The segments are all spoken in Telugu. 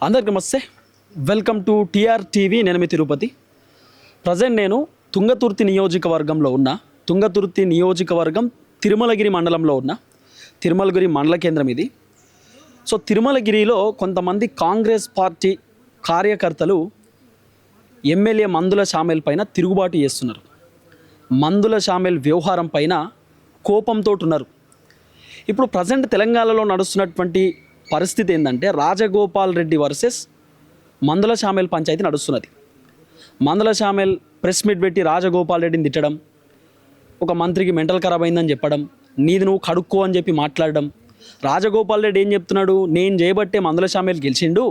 అందరికీ నమస్తే. Welcome to TR TV. నేను మీ తిరుపతి. ప్రజెంట్ నేను తుంగతుర్తి నియోజకవర్గంలో ఉన్న తుంగతుర్తి నియోజకవర్గం తిరుమలగిరి మండలంలో ఉన్న తిరుమలగిరి మండల కేంద్రం ఇది. సో తిరుమలగిరిలో కొంతమంది కాంగ్రెస్ పార్టీ కార్యకర్తలు ఎమ్మెల్యే మందుల షామేల్ పైన తిరుగుబాటు చేస్తున్నారు. మందుల షామేల్ వ్యవహారం పైన కోపంతో ఉన్నారు. ఇప్పుడు ప్రజెంట్ తెలంగాణలో నడుస్తున్నటువంటి పరిస్థితి ఏంటంటే రాజగోపాల్ రెడ్డి వర్సెస్ మందుల షామేల్ పంచాయతీ నడుస్తున్నది. మందుల షామేల్ ప్రెస్ మీట్ పెట్టి రాజగోపాల్ రెడ్డిని తిట్టడం, ఒక మంత్రికి మెంటల్ ఖరాబ్ అయిందని చెప్పడం, నీది నువ్వు కడుక్కో అని చెప్పి మాట్లాడడం. రాజగోపాల్ రెడ్డి ఏం చెప్తున్నాడు, నేను చేయబట్టే మందుల షామేల్ గెలిచిండు,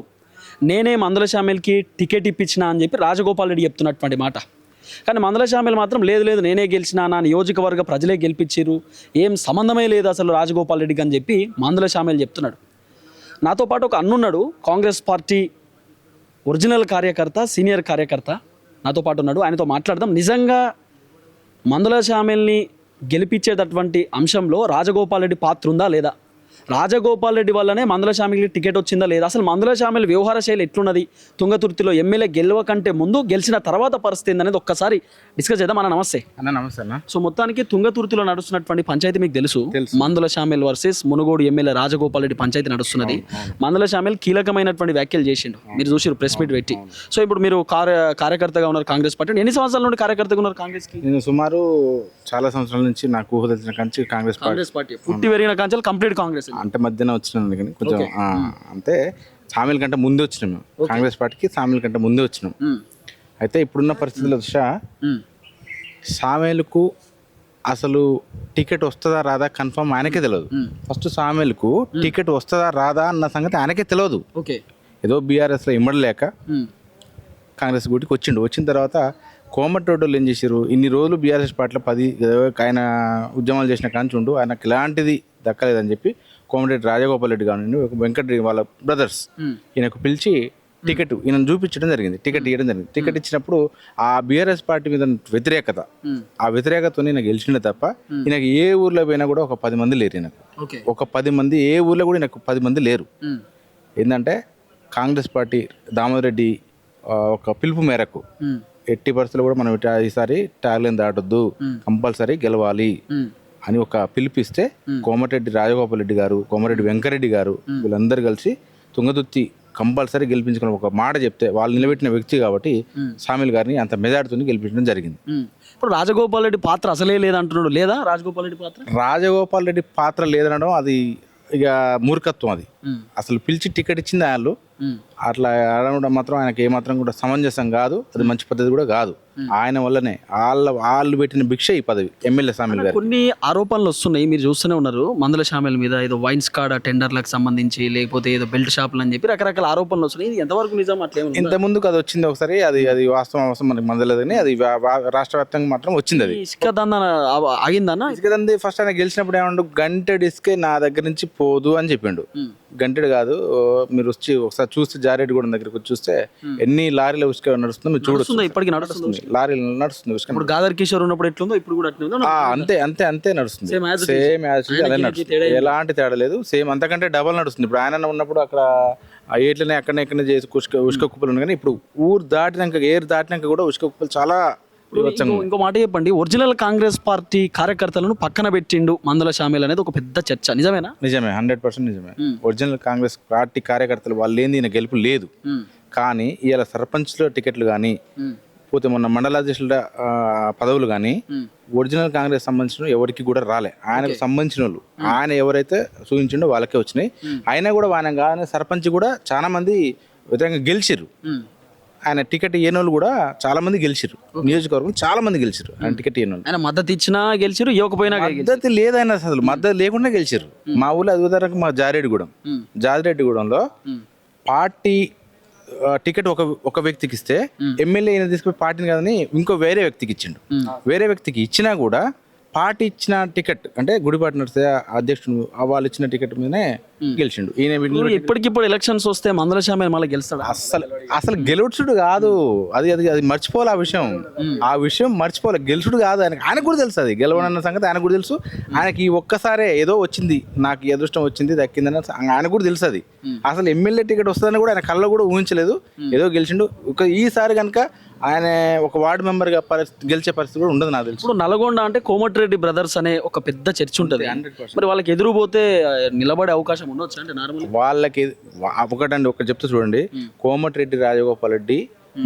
నేనే మందుల షామేల్కి టికెట్ ఇప్పించినా అని చెప్పి రాజగోపాల్ రెడ్డి చెప్తున్నటువంటి మాట. కానీ మందుల షామేల్ మాత్రం లేదు నేనే గెలిచినా, నా నియోజకవర్గ ప్రజలే గెలిపించారు, ఏం సంబంధమే లేదు అసలు రాజగోపాల్ రెడ్డికి అని చెప్పి మందుల షామేల్ చెప్తున్నాడు. నాతో పాటు ఒక అన్నున్నాడు, కాంగ్రెస్ పార్టీ ఒరిజినల్ కార్యకర్త, సీనియర్ కార్యకర్త నాతో పాటు ఉన్నాడు. ఆయనతో మాట్లాడదాం. నిజంగా మందుల షామేల్ని గెలిపించేటటువంటి అంశంలో రాజగోపాల్ రెడ్డి పాత్ర ఉందా లేదా, రాజగోపాల్ రెడ్డి వల్లనే మందుల షామేల్కి టికెట్ వచ్చిందా లేదా, అసలు మందుల షామేల్ వ్యవహార శైలి ఎట్లున్నది, తుంగతుర్తిలో ఎమ్మెల్యే గెలవకంటే ముందు గెలిచిన తర్వాత పరిస్థితి ఏందనేది ఒక్కసారి డిస్కస్ చేద్దాం. అన్న నమస్తే. నమస్తే అన్న. సో మొత్తానికి తుంగతుర్తిలో నడుస్తున్నటువంటి పంచాయతీ మీకు తెలుసు, మందుల షామేల్ వర్సెస్ మునుగోడు ఎమ్మెల్యే రాజగోపాల్ రెడ్డి పంచాయతీ నడుస్తున్నది. మందుల షామేల్ కీలకమైనటువంటి వ్యాఖ్యలు చేసిండు, మీరు చూసిరు ప్రెస్ మీట్ పెట్టి. సో ఇప్పుడు మీరు కార్యకర్తగా ఉన్నారు కాంగ్రెస్ పార్టీ. ఎన్ని సంవత్సరాల నుండి కార్యకర్తగా ఉన్నారు కాంగ్రెస్కి? నేను సుమారు చాలా సంవత్సరాల నుంచి నాకు ఊహ తెలిసిన కంచి కాంగ్రెస్ పార్టీ పుట్టి పెరిగిన కాంచాలు కంప్లీట్ కాంగ్రెస్. అంటే మధ్యన వచ్చినాను కానీ కొంచెం అంతే. సామిల్ కంటే ముందే వచ్చినాం మేము కాంగ్రెస్ పార్టీకి, సామిల్ కంటే ముందే వచ్చినాం. అయితే ఇప్పుడున్న పరిస్థితుల దృష్ట్యా సామేలుకు అసలు టికెట్ వస్తుందా రాదా కన్ఫర్మ్ ఆయనకే తెలియదు. ఫస్ట్ సామేలుకు టికెట్ వస్తుందా రాదా అన్న సంగతి ఆయనకే తెలియదు. ఏదో బీఆర్ఎస్లో ఇమ్మడలేక కాంగ్రెస్ గుడికి వచ్చిన తర్వాత కోమటిరెడ్డి ఏం చేశారు, ఇన్ని రోజులు బీఆర్ఎస్ పార్టీలో ఆయన ఉద్యమాలు చేసిన కాంచుండు, ఆయనకు ఎలాంటిది దక్కలేదని చెప్పి కోమటిరెడ్డి రాజగోపాల్ రెడ్డి కానివ్వండి, వెంకటరెడ్డి వాళ్ళ బ్రదర్స్ ఈయనకు పిలిచి టికెట్ ఈయనను చూపించడం జరిగింది, టికెట్ ఇవ్వడం జరిగింది. టికెట్ ఇచ్చినప్పుడు ఆ బీఆర్ఎస్ పార్టీ మీద వ్యతిరేకత, ఆ వ్యతిరేకతతో ఈయన గెలిచిండే తప్ప ఈయనకు ఏ ఊర్లో పోయినా కూడా ఒక 10 మంది లేరు. ఈయనకు ఒక 10 మంది, ఏ ఊర్లో కూడా ఈయనకు 10 మంది లేరు. ఏంటంటే కాంగ్రెస్ పార్టీ దామోదర్ రెడ్డి ఒక పిలుపు మేరకు ఎట్టి పరిస్థితుల్లో కూడా మనం ఈసారి ట్యాగ్లైన్ దాటొద్దు, కంపల్సరీ గెలవాలి అని ఒక పిలిపిస్తే కోమటిరెడ్డి రాజగోపాల్ రెడ్డి గారు, కోమటిరెడ్డి వెంకరెడ్డి గారు వీళ్ళందరూ కలిసి తుంగతుర్తి కంపల్సరీ గెలిపించుకుని ఒక మాట చెప్తే వాళ్ళు నిలబెట్టిన వ్యక్తి కాబట్టి సామిల్ గారిని అంత మెజార్టీతో గెలిపించడం జరిగింది. ఇప్పుడు రాజగోపాల్ రెడ్డి పాత్ర అసలే లేదంటున్నాడు, లేదా రాజగోపాల్ రెడ్డి పాత్ర? రాజగోపాల్ రెడ్డి పాత్ర లేదనడం అది ఇక మూర్ఖత్వం. అది అసలు పిలిచి టికెట్ ఇచ్చింది వాళ్ళు, అట్లా అనడం మాత్రం ఆయనకి ఏమాత్రం కూడా సమంజసం కాదు, అది మంచి పద్ధతి కూడా కాదు. ఆయన వల్లనే వాళ్ళు పెట్టిన భిక్ష ఈ పదవి ఎమ్మెల్యే సామిల్ గారు. కొన్ని ఆరోపణలు వస్తున్నాయి, మీరు చూస్తూనే ఉన్నారు మందుల షామేల్ మీద, ఏదో వైన్స్ కార్డ్ టెండర్లకు సంబంధించి, లేకపోతే ఏదో బెల్ట్ షాపులు అని చెప్పి రకరకాల ఆరోపణలు వస్తున్నాయి. ఇది ఎంతవరకు నిజం? అట్లే ఇంత ముందుకు అది వచ్చింది ఒకసారి, అది వాస్తవం మనకి మందలేదని, అది రాష్ట్ర వ్యాప్తంగా మాత్రం వచ్చింది. అది ఇసుక దందా ఆగిందన్న. ఇసుక దంది ఫస్ట్ ఆయన గెలిచినప్పుడు ఏమండు, గంటెడ్ ఇసుకే నా దగ్గర నుంచి పోదు అని చెప్పిండు. గంటెడ్ కాదు, మీరు వచ్చి ఒకసారి చూస్తే జారెడ్డిగూడెం దగ్గరకు వచ్చి చూస్తే ఎన్ని లారీల ఉసుక నడుస్తుందో మీరు చూడొచ్చు. ఇప్పటికి నడుస్తుంది, లారీలు నడుస్తుంది ఉసుక. ఇప్పుడు గాదర్ కిషోర్ ఉన్నప్పుడు ఎట్లుందో ఇప్పుడు కూడా అంతే నడుస్తుంది. సేమ్ అదే నడుస్తుంది, ఎలాంటి తేడా లేదు. సేమ్ అంతకంటే డబల్ నడుస్తుంది. ఇప్పుడు ఆయన ఉన్నప్పుడు అక్కడ ఏట్లనే ఎక్కడనే చేసి ఉసుక కుప్పలు ఉన్నాయి, కానీ ఇప్పుడు ఊరు దాటినాక, ఏరు దాటినాక కూడా ఉసుక కుప్పలు చాలా. ఇంకో మాట చెప్పండి, ఒరిజినల్ కాంగ్రెస్ పార్టీ కార్యకర్తలను పక్కన పెట్టిండు మందుల షామేల్ అనేది ఒక పెద్ద చర్చ, నిజమేనా? నిజమే, 100% నిజమే. ఒరిజినల్ కాంగ్రెస్ పార్టీ కార్యకర్తలు వాళ్ళు లేని ఈయన గెలుపు లేదు. కానీ ఇలా సర్పంచ్లో టికెట్లు కానీ, పోతే మొన్న మండలాధ్యక్షుల పదవులు కానీ ఒరిజినల్ కాంగ్రెస్ సంబంధించిన ఎవరికి కూడా రాలే. ఆయనకు సంబంధించిన వాళ్ళు, ఆయన ఎవరైతే చూపించిండో వాళ్ళకే వచ్చినాయి. అయినా కూడా ఆయన కానీ సర్పంచ్ కూడా చాలా మంది వ్యతిరేకంగా గెలిచిర్రు. ఆయన టికెట్ ఇయ్యని వాళ్ళు కూడా చాలా మంది గెలిచిరు, నియోజకవర్గం చాలా మంది గెలిచిరు. ఆయన టికెట్ ఇయ్యని వాళ్ళు, ఆయన మద్దతు ఇచ్చినా గెలిచిరు, ఇవ్వకపోయినా మద్దతు లేదైనా అసలు మద్దతు లేకుండా గెలిచిరు. మా ఊళ్ళో అది ఉదాహరణకు మా జాజిరెడ్డిగూడెంలో పార్టీ టికెట్ ఒక వ్యక్తికి ఇస్తే ఎమ్మెల్యే ఈయన తీసుకుని పార్టీని కాదని ఇంకో వేరే వ్యక్తికి ఇచ్చిండు. వేరే వ్యక్తికి ఇచ్చినా కూడా పార్టీ ఇచ్చిన టికెట్ అంటే గుడిపాటి నరసయ్య అధ్యక్షుడు వాళ్ళు ఇచ్చిన టికెట్ మీదనే గెలిచిండు. ఈయన ఇప్పటికిప్పుడు ఎలక్షన్స్ వస్తే మందల శామ్యాల్ మళ్ళీ గెలుస్తాడు. అసలు గెలుచుడు కాదు, అది మర్చిపోవాలి. ఆ విషయం మర్చిపోవాలి. గెలుచుడు కాదు. ఆయనకు కూడా తెలుసు, అది గెలవనన్న సంగతి ఆయనకు కూడా తెలుసు. ఆయనకి ఒక్కసారే ఏదో వచ్చింది, నాకు ఈ అదృష్టం వచ్చింది దక్కిందని ఆయనకు కూడా తెలుసు. అది అసలు ఎమ్మెల్యే టికెట్ వస్తుందని కూడా ఆయన కళ్ళలో కూడా ఊహించలేదు. ఏదో గెలిచిండు. ఈసారి కనుక ఆయన ఒక వార్డు మెంబర్గా గెలిచే పరిస్థితి కూడా ఉండదు నాకు తెలుసు. ఇప్పుడు నల్గొండ అంటే కోమటిరెడ్డి బ్రదర్స్ అనే ఒక పెద్ద చర్చ ఉంటుంది. మరి వాళ్ళకి ఎదురు పోతే నిలబడే అవకాశం ఉండొచ్చు అంటే నార్మల్ వాళ్ళకి ఒకటి చెప్తే చూడండి. కోమటిరెడ్డి రాజగోపాల్ రెడ్డి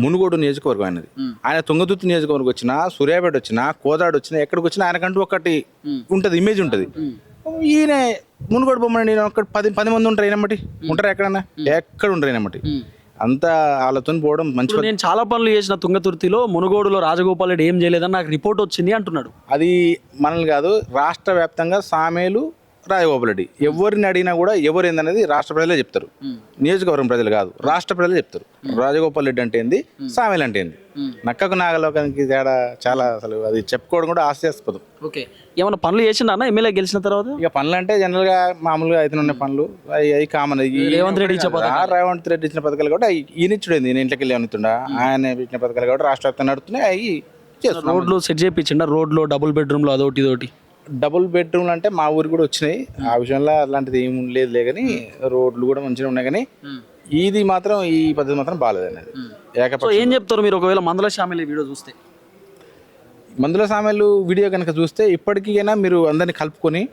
మునుగోడు నియోజకవర్గం ఆయనది. ఆయన తుంగతుర్తి నియోజకవర్గం వచ్చినా, సూర్యాపేట వచ్చినా, కోదాడు వచ్చినా, ఎక్కడికి వచ్చినా ఆయనకంటూ ఒకటి ఉంటుంది, ఇమేజ్ ఉంటుంది. ఈయన మునుగోడు బొమ్మని నేను ఒక 10 మంది ఉంటారు ఈయనమ్మటి, ఉంటారు ఎక్కడన్నా, ఎక్కడ ఉంటారు ఈయనమ్మటి. అంతా వాళ్ళతో పోవడం మంచి. నేను చాలా పనులు చేసిన తుంగతుర్తిలో, మునుగోడులో రాజగోపాల్ రెడ్డి ఏం చేయలేదని నాకు రిపోర్ట్ వచ్చింది అంటున్నాడు. అది మనల్ని కాదు, రాష్ట్ర వ్యాప్తంగా సామేలు రాజగోపాల్ రెడ్డి ఎవరిని అడిగినా కూడా ఎవరు ఏందనేది రాష్ట్ర ప్రజలే చెప్తారు. నియోజకవర్గం ప్రజలు కాదు, రాష్ట్ర ప్రజలే చెప్తారు. రాజగోపాల్ రెడ్డి అంటే ఏంది, సామేలు అంటే ఏంది. నక్కకు నాగలోకానికి తేడా చాలా, అసలు అది చెప్పుకోవడం కూడా హాస్యాస్పదం. ఓకే, ఏమైనా పనులు చేసిండా అన్న ఎమ్మెల్యే గెలిచిన తర్వాత? ఇక పనులు అంటే జనరల్ గా మామూలుగా అయితే ఉన్న పనులు అవి కామన్. రేవంత్ రెడ్డి ఇచ్చిన పథకాలు కూడా ఈయన ఇచ్చుడేంది, ఈయన ఇంట్లోకి వెళ్ళి ఏమవుతుండా, ఆయన ఇచ్చిన పథకాలు కూడా రాష్ట్ర వ్యాప్తంగా నడుతున్నాయి. అవి రోడ్లు సెట్ చేయించిండా, రోడ్లు డబుల్ బెడ్రూమ్లు అదొకటి ఇదొకటి. డబుల్ బెడ్రూమ్లు అంటే మా ఊరికి కూడా వచ్చినాయి. ఆ విషయంలో అలాంటిది ఏమి లేదులే, కానీ రోడ్లు కూడా మంచిగా ఉన్నాయి. కానీ ఇది మాత్రం, ఈ పద్ధతి మాత్రం బాగాలేదు అనేది. ఏం చెప్తారు మీరు ఒకవేళ మందల శామ్యాల్ వీడియో చూస్తే? మందుల సామెలు వీడియో కనుక చూస్తే ఇప్పటికైనా మీరు అందరినీ కలుపుకొని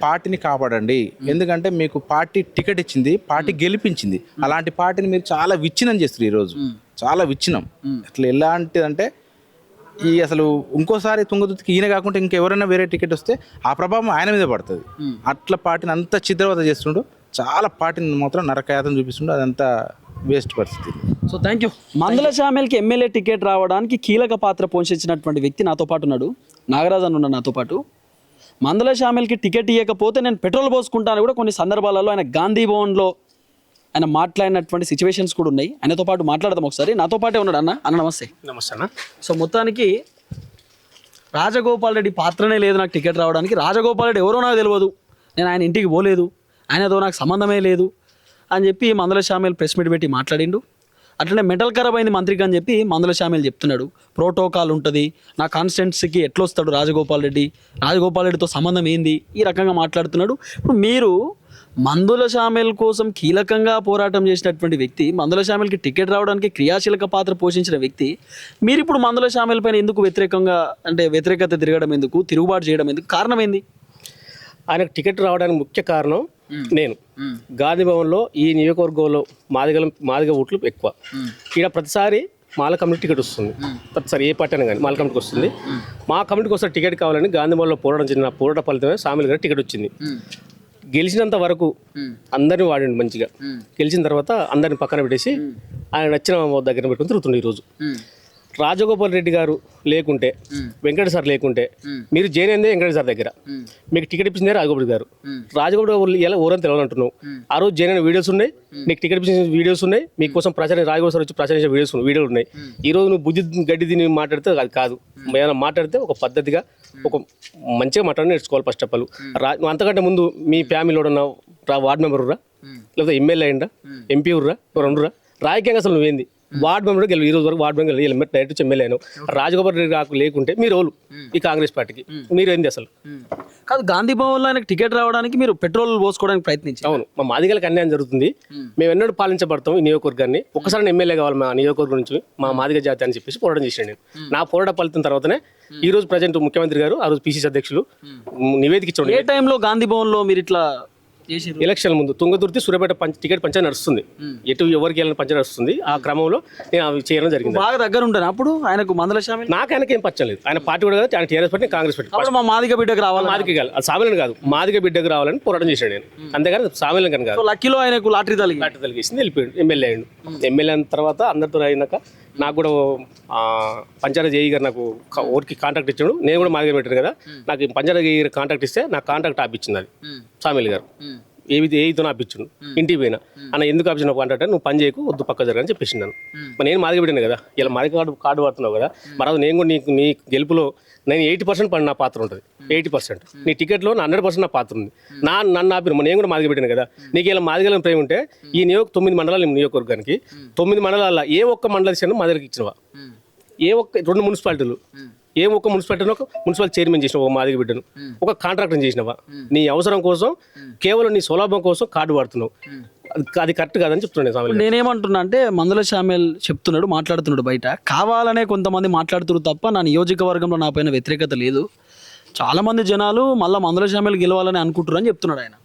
పార్టీని కాపాడండి. ఎందుకంటే మీకు పార్టీ టికెట్ ఇచ్చింది, పార్టీ గెలిపించింది. అలాంటి పార్టీని మీరు చాలా విచ్ఛిన్నం చేస్తారు ఈరోజు, చాలా విచ్ఛిన్నం. అట్లా ఎలాంటిదంటే అసలు ఇంకోసారి తుంగతుర్తికి ఈయన కాకుండా ఇంకెవరైనా వేరే టికెట్ వస్తే ఆ ప్రభావం ఆయన మీద పడుతుంది. అట్లా పార్టీని అంతా చిత్రవత చేస్తుండు, చాలా పార్టీని మాత్రం నరకయాతం చూపిస్తుండు. అదంతా వేస్ట్ పరిస్థితి. So thank you. మందల శామ్యాల్కి ఎమ్మెల్యే టికెట్ రావడానికి కీలక పాత్ర పోషించినటువంటి వ్యక్తి నాతో పాటు ఉన్నాడు, నాగరాజ్ అని ఉన్నాడు నాతో పాటు. మందల శామ్యాల్కి టికెట్ ఇవ్వకపోతే నేను పెట్రోల్ పోసుకుంటాను కూడా కొన్ని సందర్భాలలో ఆయన గాంధీ భవన్లో ఆయన మాట్లాడినటువంటి సిచ్యువేషన్స్ కూడా ఉన్నాయి. ఆయనతో పాటు మాట్లాడదాం ఒకసారి. నాతో పాటే ఉన్నాడు అన్న నమస్తే. నమస్తే అన్న. సో మొత్తానికి రాజగోపాల్ రెడ్డి పాత్రనే లేదు నాకు టికెట్ రావడానికి. రాజగోపాల్ రెడ్డి ఎవరో నాకు తెలియదు, నేను ఆయన ఇంటికి పోలేదు, ఆయనతో నాకు సంబంధమే లేదు అని చెప్పి మందల శామ్యాల్ ప్రెస్ మీట్ పెట్టి మాట్లాడిండు. అట్లనే మెంటల్ ఖరాబ్ అయింది మంత్రికి అని చెప్పి మందల శామ్యాల్ చెప్తున్నాడు. ప్రోటోకాల్ ఉంటుంది, నా కాన్స్టిట్యున్సీకి ఎట్లా వస్తాడు రాజగోపాల్ రెడ్డితో సంబంధం ఏంది, ఈ రకంగా మాట్లాడుతున్నాడు. ఇప్పుడు మీరు మందుల శామ్యాల్ కోసం కీలకంగా పోరాటం చేసినటువంటి వ్యక్తి, మందుల శామ్యాల్కి టికెట్ రావడానికి క్రియాశీలక పాత్ర పోషించిన వ్యక్తి, మీరు ఇప్పుడు మందుల శామ్యాల్ పైన ఎందుకు వ్యతిరేకత తిరగడం ఎందుకు, తిరుగుబాటు చేయడం ఎందుకు, కారణం ఏంది? ఆయనకు టికెట్ రావడానికి ముఖ్య కారణం నేను గాంధీ భవన్లో ఈ నియోజకవర్గంలో మాదిగ ఓట్లు ఎక్కువ. ఇక్కడ ప్రతిసారి మాల కమిటీ టికెట్ వస్తుంది, ప్రతిసారి ఏ పార్టీ అయినా కానీ మాల కమిటీకి వస్తుంది. మా కమిటీకి వస్తే టికెట్ కావాలని గాంధీ భవన్లో పోరాటం చెందిన పోరాట ఫలితమే శామ్యాల్ గారికి టికెట్ వచ్చింది. గెలిచినంత వరకు అందరిని వాడండి మంచిగా, గెలిచిన తర్వాత అందరిని పక్కన పెట్టేసి ఆయన నచ్చిన దగ్గర పెట్టుకుని తిరుగుతుండే. ఈరోజు రాజగోపాల్ రెడ్డి గారు లేకుంటే, వెంకట సార్ లేకుంటే, మీరు జైన్ అయిందే వెంకట సార్ దగ్గర, మీకు టికెట్ ఇప్పించిందే రాజగోపాల్ గారు. రాజగోపాల్ ఇలా ఊరని తెలవాలంటున్నావు. ఆ రోజు జైన్ అయిన వీడియోస్ ఉన్నాయి, నీకు టికెట్ ఇప్పించిన వీడియోస్ ఉన్నాయి, మీకోసం రాజగోపాల్ సార్ వచ్చి ప్రచారించిన వీడియోలు ఉన్నాయి. ఈ రోజు నువ్వు బుద్ధి గడ్డి తిని మాట్లాడితే అది కాదు. ఏమైనా మాట్లాడితే ఒక పద్ధతిగా, ఒక మంచిగా మాట్లాడి నేర్చుకోవాలి. ఫస్ట్ ఆఫ్ ఆల్ అంతకంటే ముందు మీ ఫ్యామిలీలో ఉన్న వార్డు మెంబర్ ఉర్రా, లేకపోతే ఎమ్మెల్యే అయిందా, ఎంపీ ఉర్రా, ఎవరురా, రాజకీయంగా అసలు నువ్వేంది? వార్డు మెంబర్ గెలి, ఈ రోజు వరకు వార్డు మెంబర్ గెలి, డైరెక్ట్ ఎమ్మెల్యే అయినావు. రాజగోపాల్ రెడ్డి గారు లేకుంటే మీరు ఓలు ఈ కాంగ్రెస్ పార్టీకి మీరు ఏంది అసలు కాదు. గాంధీ భవన్లో ఆయనకు టికెట్ రావడానికి మీరు పెట్రోల్ పోసుకోవడానికి ప్రయత్నించారు. అవును, మా మాదిగలకు అన్యాయం జరుగుతుంది. మేము ఎన్నడూ పాలించబడతాం ఈ నియోజకవర్గాన్ని. ఒక్కసారి ఎమ్మెల్యే కావాలి మా నియోజకవర్గం నుంచి, మా మాదిగ జాతి అని చెప్పేసి పోరాటం చేశాను నేను. నా పోరాట ఫలితం తర్వాతనే ఈ రోజు ప్రజెంట్ ముఖ్యమంత్రి గారు, ఆ రోజు పిసిసి అధ్యక్షులు నివేదిక ఇచ్చాడు. ఏ టైంలో గాంధీ భవన్లో మీరు ఇట్లా ఎలక్షన్ ముందు తుంగతుర్తి సూర్యాపేట టికెట్ పంచాయతీ నడుస్తుంది, ఎటు ఎవరికి వెళ్ళిన పంచాయతీ నడుస్తుంది. ఆ క్రమంలో నేను అవి చేయడం జరిగింది. బాగా దగ్గర ఉంటాను అప్పుడు ఆయనకు మందల శామ్యాల్. నాకు ఆయనకి ఏం పచ్చలేదు. ఆయన పార్టీ కూడా కాదు, ఆయన టీఆర్ఎస్ పార్టీ, కాంగ్రెస్ పార్టీ. మా మాదిగ బిడ్డకు రావాలి, మాదిగ కాదు, అది సామెలను కాదు, మాదిగ బిడ్డకు రావాలని పోరాటం చేశాడు నేను. అంతేగాని సామెలను కనుక కాదు. లక్కీలో ఆయనకు లాటరీ తలిగేసింది, వెళ్ళిపోయాడు, ఎమ్మెల్యే అయ్యాడు. ఎమ్మెల్యే అయిన తర్వాత అందరితో అయినాక నాకు కూడా పంచాయతీ జేఈ గారు నాకు ఊరికి కాంటాక్ట్ ఇచ్చాడు. నేను కూడా మాదిగ పెట్టాను కదా, నాకు పంచాయతీ జేఈ గారు కాంటాక్ట్ ఇస్తే నాకు కాంటాక్ట్ ఆపిచ్చింది అది సామెల్ గారు. ఏతో ఆపించుండు ఇంటికి పోయినా అన్న ఎందుకు ఆపించిన అంటే నువ్వు పని చేయకు వద్దు పక్క జరగని చెప్పేసి నన్ను మరి నేను మాదిగ పెట్టాను కదా ఇలా మాదిగ కార్డు పడుతున్నావు కదా మరి అది నేను కూడా నీ గెలుపులో నేను 80% పడి నా పాత్ర ఉంటుంది 80%. నీ టికెట్లో 100% నా పాత్ర ఉంది. నన్ను ఆపిన నేను కూడా మాదిగ పెట్టాను కదా నీకు ఇలా మాదిగలను ప్రేమ ఉంటే ఈ 9 మండలాలు నియోజకవర్గానికి 9 మండలాల్లో ఏ ఒక్క మండలం మాదిగకి ఇచ్చినవా? ఏ ఒక్క 2 మున్సిపాలిటీలు ఒక్క మున్సిపాలిటీలో ఒక మున్సిపల్ చైర్మన్ చేసినావు, ఒక మాదిగ బిడ్డను, ఒక కాంట్రాక్టర్ చేసినావా? నీ అవసరం కోసం కేవలం నీ స్వలాభం కోసం కార్డు వాడుతున్నావు. అది కరెక్ట్ కాదని చెప్తున్నాను. నేనేమంటున్నా అంటే మందుల శామ్యుల్ మాట్లాడుతున్నాడు బయట కావాలనే కొంతమంది మాట్లాడుతున్నారు తప్ప నా నియోజకవర్గంలో నా పైన వ్యతిరేకత లేదు. చాలా మంది జనాలు మళ్ళీ మందుల శామ్యుల్ గెలవాలని అనుకుంటున్నారు అని చెప్తున్నాడు ఆయన.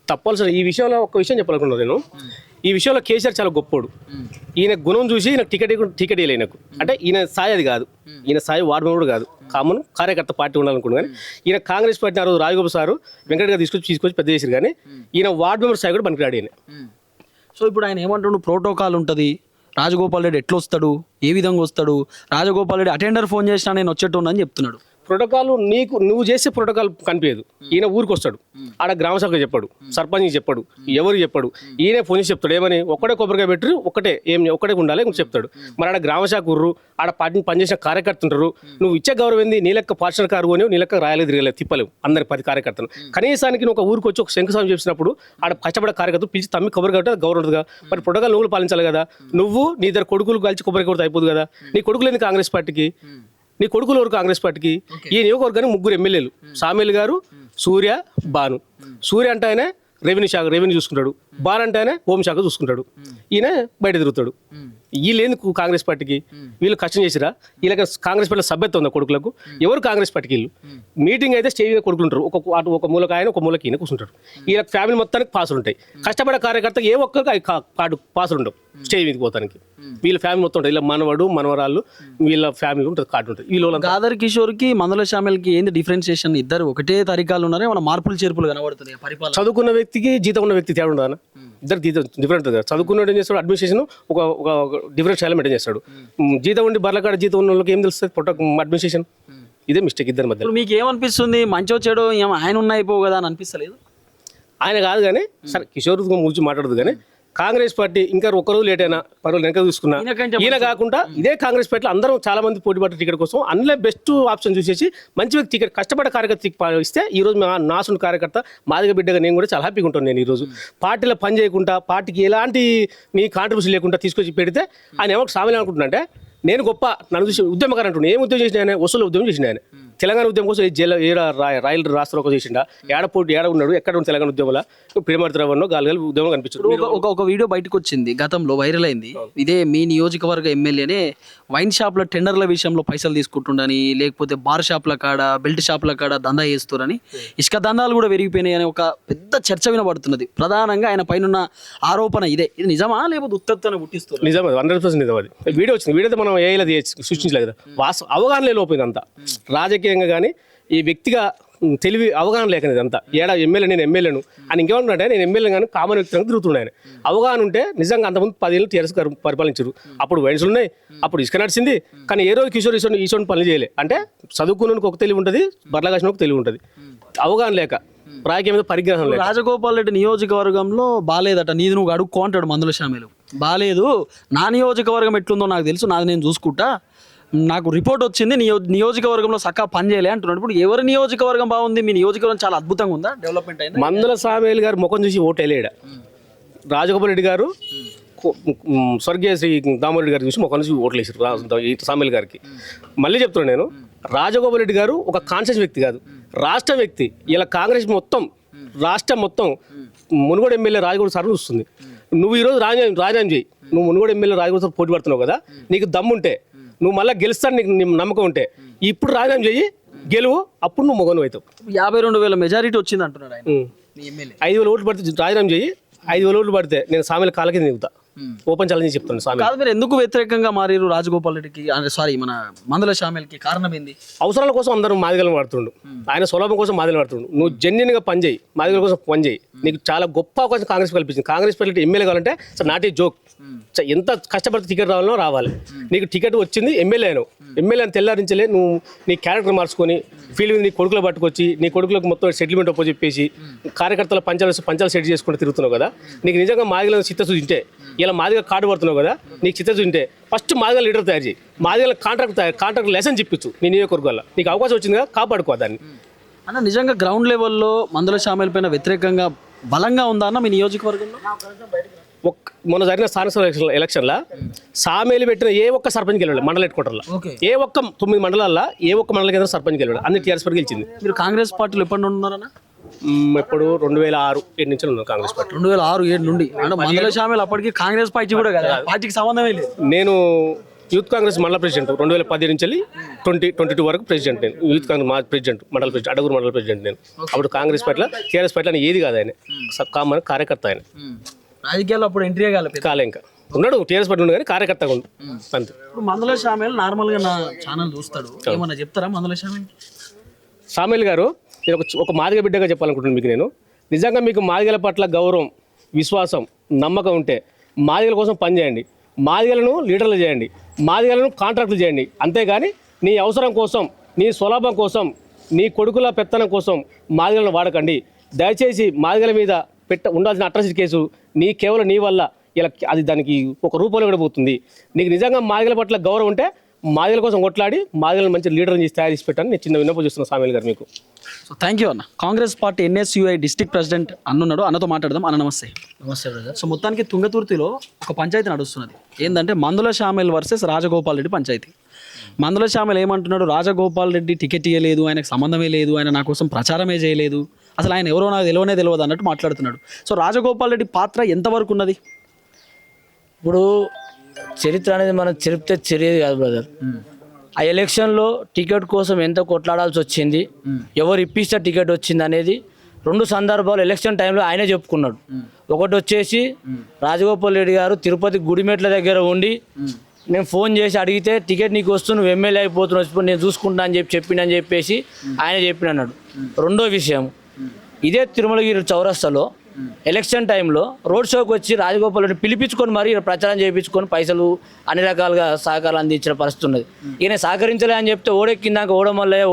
తప్పనిసరి ఈ విషయంలో ఒక విషయం చెప్పాలనుకున్నాను నేను. ఈ విషయంలో కేసీఆర్ చాలా గొప్పోడు. ఈయన గుణం చూసి ఈయన టికెట్ ఇవ్వలేదు ఈయనకు. అంటే ఈయన స్థాయి అది కాదు, ఈయన స్థాయి వార్డు మెంబర్ కాదు, కామన్ కార్యకర్త పార్టీ ఉండాలనుకున్నాను. కానీ ఈయన కాంగ్రెస్ పార్టీ ఆ రోజు రాజగోపాల్ సారు వెంకట గారు తీసుకొచ్చి పెద్ద చేశారు. కానీ ఈయన వార్డు మెంబర్ స్థాయి కూడా పనికిరాడు ఈయన. సో ఇప్పుడు ఆయన ఏమంటుండు, ప్రోటోకాల్ ఉంటుంది, రాజగోపాల్ రెడ్డి ఎట్లా వస్తాడు, ఏ విధంగా వస్తాడు, రాజగోపాల్ రెడ్డి అటెండర్ ఫోన్ చేసినా నేను వచ్చేటోను అని చెప్తున్నాడు. ప్రోటోకాల్ నువ్వు చేసే ప్రోటోకాల్ కనిపించదు. ఈయన ఊరికి వస్తాడు, ఆడ గ్రామ సభకు చెప్పాడు, సర్పంచ్కి చెప్పాడు, ఎవరు చెప్పాడు, ఈయనే ఫోన్ చేసి చెప్తాడు. ఏమని ఒక్కడే కొబ్బరికాయ పెట్టి ఒక్కటే ఉండాలి చెప్తాడు. మరి ఆడ గ్రామ శాఖ ఉర్రు, ఆడ పార్టీ పనిచేసిన కార్యకర్త ఉంటారు. నువ్వు ఇచ్చే గౌరవం ఏంది? నీ లెక్క పార్షల్ కారు అని నీ లెక్క రాయలేదు తిరగలేదు తిప్పలేవు అందరి 10 కార్యకర్తలు. కనీసానికి నువ్వు ఒక ఊరికి వచ్చి ఒక శంకుస్థాపన చేసినప్పుడు ఆడ కష్టపడే కార్యకర్తలు పిలిచి తమ్మి కొబ్బరికాయ కొట్టే గౌరవం ఉంటుందిగా. మరి ప్రోటోకాల్ నువ్వు పాలించాలి కదా. నువ్వు నీ ఇద్దరు కొడుకులు కలిసి కొబ్బరికాయ కొడితే అయిపోదు కదా. నీ కొడుకులు ఏంది కాంగ్రెస్ పార్టీకి, నీ కొడుకులు ఎవరు కాంగ్రెస్ పార్టీకి? ఈ నియోజకవర్గానికి 3 ఎమ్మెల్యేలు, సామేల్ గారు, సూర్య, బాను. సూర్య అంటే ఆయన రెవెన్యూ చూసుకుంటాడు, బాను అంటే ఆయన హోంశాఖ చూసుకుంటాడు, ఈయన బయట తిరుగుతాడు. వీళ్ళేందుకు కాంగ్రెస్ పార్టీకి? వీళ్ళు కష్టం చేసిరా? వీళ్ళకి కాంగ్రెస్ పార్టీ సభ్యత్వం ఉందా కొడుకులకు? ఎవరు కాంగ్రెస్ పార్టీకి వీళ్ళు? మీటింగ్ అయితే స్టేజ్ మీద కొడుకులు ఉంటారు, ఒక మూలకి ఆయన, ఒక మూలకి ఈయన కూర్చుంటారు. వీళ్ళకి ఫ్యామిలీ మొత్తానికి పాసులు ఉంటాయి. కష్టపడే కార్యకర్తకి ఏ ఒక్కరికి పాసులు ఉండవు స్టేజ్ మీదకి పోతానికి. వీళ్ళ ఫ్యామిలీ మొత్తం ఉంటుంది, వీళ్ళ మనవడు మనవరాళ్ళు వీళ్ళ ఫ్యామిలీ ఉంటుంది, కార్డు ఉంటుంది. వీళ్ళు గాదర్ కిషోర్కి మందుల శామ్యుల్కి ఏంది డిఫరెన్షియేషన్? ఇద్దరు ఒకటే తరికాలు ఉన్నారే, మన మార్పులు చేర్పులు కనబడుతుంది పరిపాలన. చదువుకున్న వ్యక్తికి జీతం ఉన్న వ్యక్తి తేడా ఉండదా? ఇద్దరు డిఫరెంట్ కదా. చదువుకున్నాడు ఏం చేస్తాడు, అడ్మినిస్ట్రేషన్ ఒక డిఫరెంట్ స్టైల్ మెయింటైన్ చేస్తాడు. జీతం ఉండి బర్లకాడ జీతం ఉన్న వాళ్ళకి ఏం తెలుస్తుంది అడ్మినిస్ట్రేషన్? ఇదే మిస్టేక్ ఇద్దరి మధ్య. మీకు ఏమనిపిస్తుంది, మంచో చెడో ఆయన ఉన్న అయిపో కదా అని అనిపిస్తలేదు? ఆయన కాదు కానీ సరే కిషోర్ గురించి మాట్లాడదు కానీ కాంగ్రెస్ పార్టీ ఇంకా ఒక్కరోజు లేట్ అయినా పర్వాలేదు వెనక చూసుకున్నా. ఈయన కాకుండా ఇదే కాంగ్రెస్ పార్టీలో అందరూ చాలా మంది పోటీ పడ్డ టికెట్ కోసం అందులో బెస్ట్ ఆప్షన్ చూసేసి మంచి వ్యక్తి టికెట్ కష్టపడే కార్యకర్త ఇస్తే ఈ రోజు నాసుని కార్యకర్త మాదిగ బిడ్డగా నేను కూడా చాలా హ్యాపీగా ఉంటాను. నేను ఈరోజు పార్టీలో పని చేయకుండా పార్టీకి ఎలాంటి నీ కాంట్రిబ్యూషన్ లేకుండా తీసుకొచ్చి పెడితే ఆయన ఎవరికి సామెలు అనుకుంటున్నా అంటే నేను గొప్ప నన్ను చూసి ఉద్యమకారు అంటున్నాను. ఏం ఉద్యమం చేసిన ఆయన? వసూలు ఉద్యమం చేసిన ఆయన. తెలంగాణ ఉద్యమం కోసం రాయల్ రాష్ట్రం ఒక చేసిండా, ఏడ ఉన్నాడు, ఎక్కడ ఉన్న తెలంగాణ ఉద్యమంలో ప్రేమర్తరావన్నో గాలిగాలి ఉద్యమం కనిపించారు. ఒక వీడియో బయటకు వచ్చింది, గతంలో వైరల్ అయింది. ఇదే మీ నియోజకవర్గ ఎమ్మెల్యేనే వైన్ షాప్ల టెండర్ల విషయంలో పైసలు తీసుకుంటుండని, లేకపోతే బార్ షాప్ల కాడ బెల్ట్ షాప్ల కాడ దందా చేస్తారని, ఇసుక దందాలు కూడా పెరిగిపోయినాయి అని ఒక పెద్ద చర్చ వినబడుతున్నది. ప్రధానంగా ఆయన పైన ఆరోపణ ఇదే. ఇది నిజమా లేకపోతే ఉత్తత్తున పుట్టిస్తారు? నిజం, 100% నిజం. అది వీడియో వచ్చింది. వీడియో మనం ఏలా సృష్టించలేదు కదా. అవగాహన లోపోయింది అంతా. రాజకీయంగా కానీ ఈ వ్యక్తిగా తెలివి అవగాహన లేకనేది అంతా. నేను ఎమ్మెల్యేను అని ఇంకేమంటున్నాడే, నేను ఎమ్మెల్యే కానీ కామన్ వ్యక్తిగా తిరుగుతున్నాను. అవగాహన ఉంటే నిజంగా అంతకుముందు 10 ఏళ్ళు టీఆర్ఎస్ గారు పరిపాలించారు. అప్పుడు వైన్స్లు ఉన్నాయి, అప్పుడు ఇసుక నడిచింది. కానీ ఏ రోజు కిషోర్ ఈశ్వరుని పనులు చేయలే. అంటే చదువుకున్నకు ఒక తెలివి ఉంటుంది, బర్లకాసిన ఒక తెలివి ఉంటుంది. అవగాహన లేక రాజకీయం మీద పరిగ్రహం లేదు. రాజగోపాల్ రెడ్డి నియోజకవర్గంలో బాగాలేదట, నీది నువ్వు అడుక్కో అంటాడు మందుల శామ్యులు. బాగాలేదు, నా నియోజకవర్గం ఎట్లుందో నాకు తెలుసు, నాది నేను చూసుకుంటా, నాకు రిపోర్ట్ వచ్చింది, నియోజకవర్గంలో సక్కా పని చేయలే అంటున్నాడు. ఇప్పుడు ఎవరి నియోజకవర్గం బాగుంది? మీ నియోజకవర్గం చాలా అద్భుతంగా ఉందా, డెవలప్మెంట్ అయింది? మందుల శామ్యుల్ గారు ముఖం చూసి ఓటు వేయలేడ. రాజగోపాల్ రెడ్డి గారు స్వర్గీయ శ్రీ దామోరెడ్డి గారు చూసి ముఖం చూసి ఓట్లు వేసారు శామ్యుల్ గారికి. మళ్ళీ చెప్తున్నాను నేను, రాజగోపాల్ రెడ్డి గారు ఒక కాన్షియస్ వ్యక్తి కాదు, రాష్ట్ర వ్యక్తి. ఇలా కాంగ్రెస్ మొత్తం రాష్ట్రం మొత్తం మునుగోడు ఎమ్మెల్యే రాజగోపాల్ సార్ చూస్తుంది. నువ్వు ఈరోజు రాజీనామా చేయి. నువ్వు మునుగోడు ఎమ్మెల్యే రాజగోపాల్ సార్ పోటీ పడుతున్నావు కదా, నీకు దమ్ముంటే, నువ్వు మళ్ళీ గెలుస్తాను నీకు నమ్మకం ఉంటే ఇప్పుడు రాజీనామా చేయి, గెలువు, అప్పుడు నువ్వు మొగను అవుతావు. 52,000 మెజారిటీ వచ్చింది అంటున్నాడు ఆయన. 5,000 ఓట్లు పడితే రాజీనామా చేయి, 5,000 ఓట్లు పడితే నేను సామెల కాలకి దిగుతా. ఓపెన్ ఛాలెంజ్ చెప్తున్నాను స్వామి. కాదు, మీరు ఎందుకు వ్యతిరేకంగా మారిరు రాజగోపాల్ రెడ్డికి, సారీ మన మందుల షామిల్కి? కారణం ఏంది? అవసరాల కోసం అందరూ మాదిగలను వాడుతుండు, ఆయన సులభం కోసం మాదిగలు వాడుతుండు. నువ్వు జెన్యున్గా పని చేయి, మాదిగల కోసం పని చేయి. నీకు చాలా గొప్ప అవకాశం కాంగ్రెస్ కల్పించింది. కాంగ్రెస్ పార్టీ ఎమ్మెల్యే కావాలంటే నాట్ ఏ జోక్. ఎంత కష్టపడితే టికెట్ రావాలో రావాలి. నీకు టికెట్ వచ్చింది, ఎమ్మెల్యే అయినావు. ఎమ్మెల్యే అని తెల్లారించలే, నువ్వు నీ క్యారెక్టర్ మార్చుకొని ఫీల్డ్ మీద నీ కొడుకులు పట్టుకొచ్చి నీ కొడుకులకు మొత్తం సెటిల్మెంట్ ఒప్పో చెప్పేసి కార్యకర్తల పంచాలు సెట్ చేసుకుంటూ తిరుగుతున్నావు కదా. నీకు నిజంగా మాదిగల చిత్తశుద్ధి ఉంటే, ఇలా మాదిగ కార్డు పడుతున్నావు కదా, నీకు చిత్తశుద్ధి ఉంటే ఫస్ట్ మాదిగల లీడర్ తయారు చేయి. మాదిగల కాంట్రాక్ట్ లెసన్ చెప్పించు నీ నియోజకవర్గాల్లో. నీకు అవకాశం వచ్చింది కదా, కాపాడుకో దాన్ని. అన్న నిజంగా గ్రౌండ్ లెవెల్లో మందుల షామిల్ పైన వ్యతిరేకంగా బలంగా ఉందా అన్న మీ నియోజకవర్గంలో? మొన్న జరిగిన స్థానిక ఎలక్షన్లో సామేలు పెట్టిన ఏ ఒక్క సర్పంచ్ గెలవలేదు. మండల హెడ్ క్వార్టర్లో ఏ ఒక్క 9 మండలాల్లో ఏ ఒక్క మండల కేంద్రం సర్పంచ్ గెలవలేదు. అన్ని టీఆర్ఎస్ పార్టీ గెలిచింది. మీరు కాంగ్రెస్ పార్టీలో ఎప్పటి ఉన్నారన్న? ఇప్పుడు 2006-7 నుంచి ఉన్నాను కాంగ్రెస్ పార్టీ. 2006-7 నుండి. అంటే మందుల షామిల్ అప్పటికి కాంగ్రెస్ పార్టీ కూడా కదా, పార్టీకి సంబంధమే లేదు. నేను యూత్ కాంగ్రెస్ మండల ప్రెసిడెంట్ 2017 నుంచి 2022 వరకు ప్రెసిడెంట్. నేను యూత్ కాంగ్రెస్ మా ప్రెసిడెంట్, మండల ప్రెసిడెంట్, అడగూరు మండల ప్రెసిడెంట్ నేను. అప్పుడు కాంగ్రెస్ పార్టీలో టీఆర్ఎస్ పార్టీలో ఏది కాదు, ఆయన కామన్ కార్యకర్త. ఆయన రాజకీయాల్లో అప్పుడు ఎంట్రీ కాలే, ఇంకా ఉన్నాడు టీఆర్ఎస్ పార్టీ ఉన్నాడు కానీ కార్యకర్తగా ఉంది అంతే. ఇప్పుడు మందుల షామిల్ నార్మల్గా నా ఛానల్ చూస్తాడు, ఏమన్నా చెప్తారా మందుల షామిల్? సామేల్ గారు, నేను ఒక మాదిగ బిడ్డగా చెప్పాలనుకుంటున్నాను మీకు. నేను నిజంగా మీకు మాదిగల పట్ల గౌరవం, విశ్వాసం, నమ్మకం ఉంటే మాదిగల కోసం పనిచేయండి. మాదిగలను లీడర్లు చేయండి, మాదిగలను కాంట్రాక్టులు చేయండి. అంతేగాని నీ అవసరం కోసం, నీ స్వలాభం కోసం, నీ కొడుకుల పెత్తనం కోసం మాదిగలను వాడకండి. దయచేసి మాదిగల మీద ఉండాల్సిన అట్రాసిటీ కేసు కేవలం నీ వల్ల ఇలా అది దానికి ఒక రూపంలో కూడా పోతుంది. నీకు నిజంగా మాదిగల పట్ల గౌరవం ఉంటే మాదిగల కోసం కొట్లాడి మాదిగలను మంచి లీడర్ని చేసి తయారు చేసి పెట్టాను. నేను చిన్న విన్నపం చేస్తున్నాను సామేల్ గారు మీకు. సో థ్యాంక్ యూ అన్న. Congress party NSUI district president అన్నున్నాడు, అన్నతో మాట్లాడదాం. అన్న నమస్తే. నమస్తే బ్రదర్. సో మొత్తానికి తుంగతుర్తిలో ఒక పంచాయతీ నడుస్తున్నది. ఏంటంటే మందుల షామిల్ వర్సెస్ రాజగోపాల్ రెడ్డి పంచాయతీ. మందుల షామిల్ ఏమంటున్నాడు, రాజగోపాల్ రెడ్డి టికెట్ ఇవ్వలేదు, ఆయనకు సంబంధమే లేదు, ఆయన నా కోసం ప్రచారమే చేయలేదు, అసలు ఆయన ఎవరో నాకు తెలియదు అన్నట్టు మాట్లాడుతున్నాడు. సో రాజగోపాల్ రెడ్డి పాత్ర ఎంతవరకు ఉన్నది? ఇప్పుడు చరిత్ర అనేది మనం చెరిపితే చెరియేది కాదు బ్రదర్. ఆ ఎలక్షన్లో టికెట్ కోసం ఎంత కొట్లాడాల్సి వచ్చింది, ఎవరు ఇప్పిస్తే టికెట్ వచ్చింది అనేది 2 సందర్భాలు ఎలక్షన్ టైంలో ఆయనే చెప్పుకున్నాడు. ఒకటి వచ్చేసి రాజగోపాల్ రెడ్డి గారు తిరుపతి గుడిమెట్ల దగ్గర ఉండి నేను ఫోన్ చేసి అడిగితే టికెట్ నీకు వస్తు నువ్వు ఎమ్మెల్యే అయిపోతున్నావు నేను చూసుకుంటా అని చెప్పిండని చెప్పేసి ఆయన చెప్పినన్నాడు. రెండో విషయం, ఇదే తిరుమలగిరి చౌరస్తాలో ఎలక్షన్ టైంలో రోడ్ షోకి వచ్చి రాజగోపాల్ రెడ్డి పిలిపించుకొని మరీ ప్రచారం చేయించుకొని పైసలు అన్ని రకాలుగా సహకారాలు అందించిన పరిస్థితి ఉన్నది. ఈయన సహకరించలే అని చెప్తే ఓడెక్కిందాక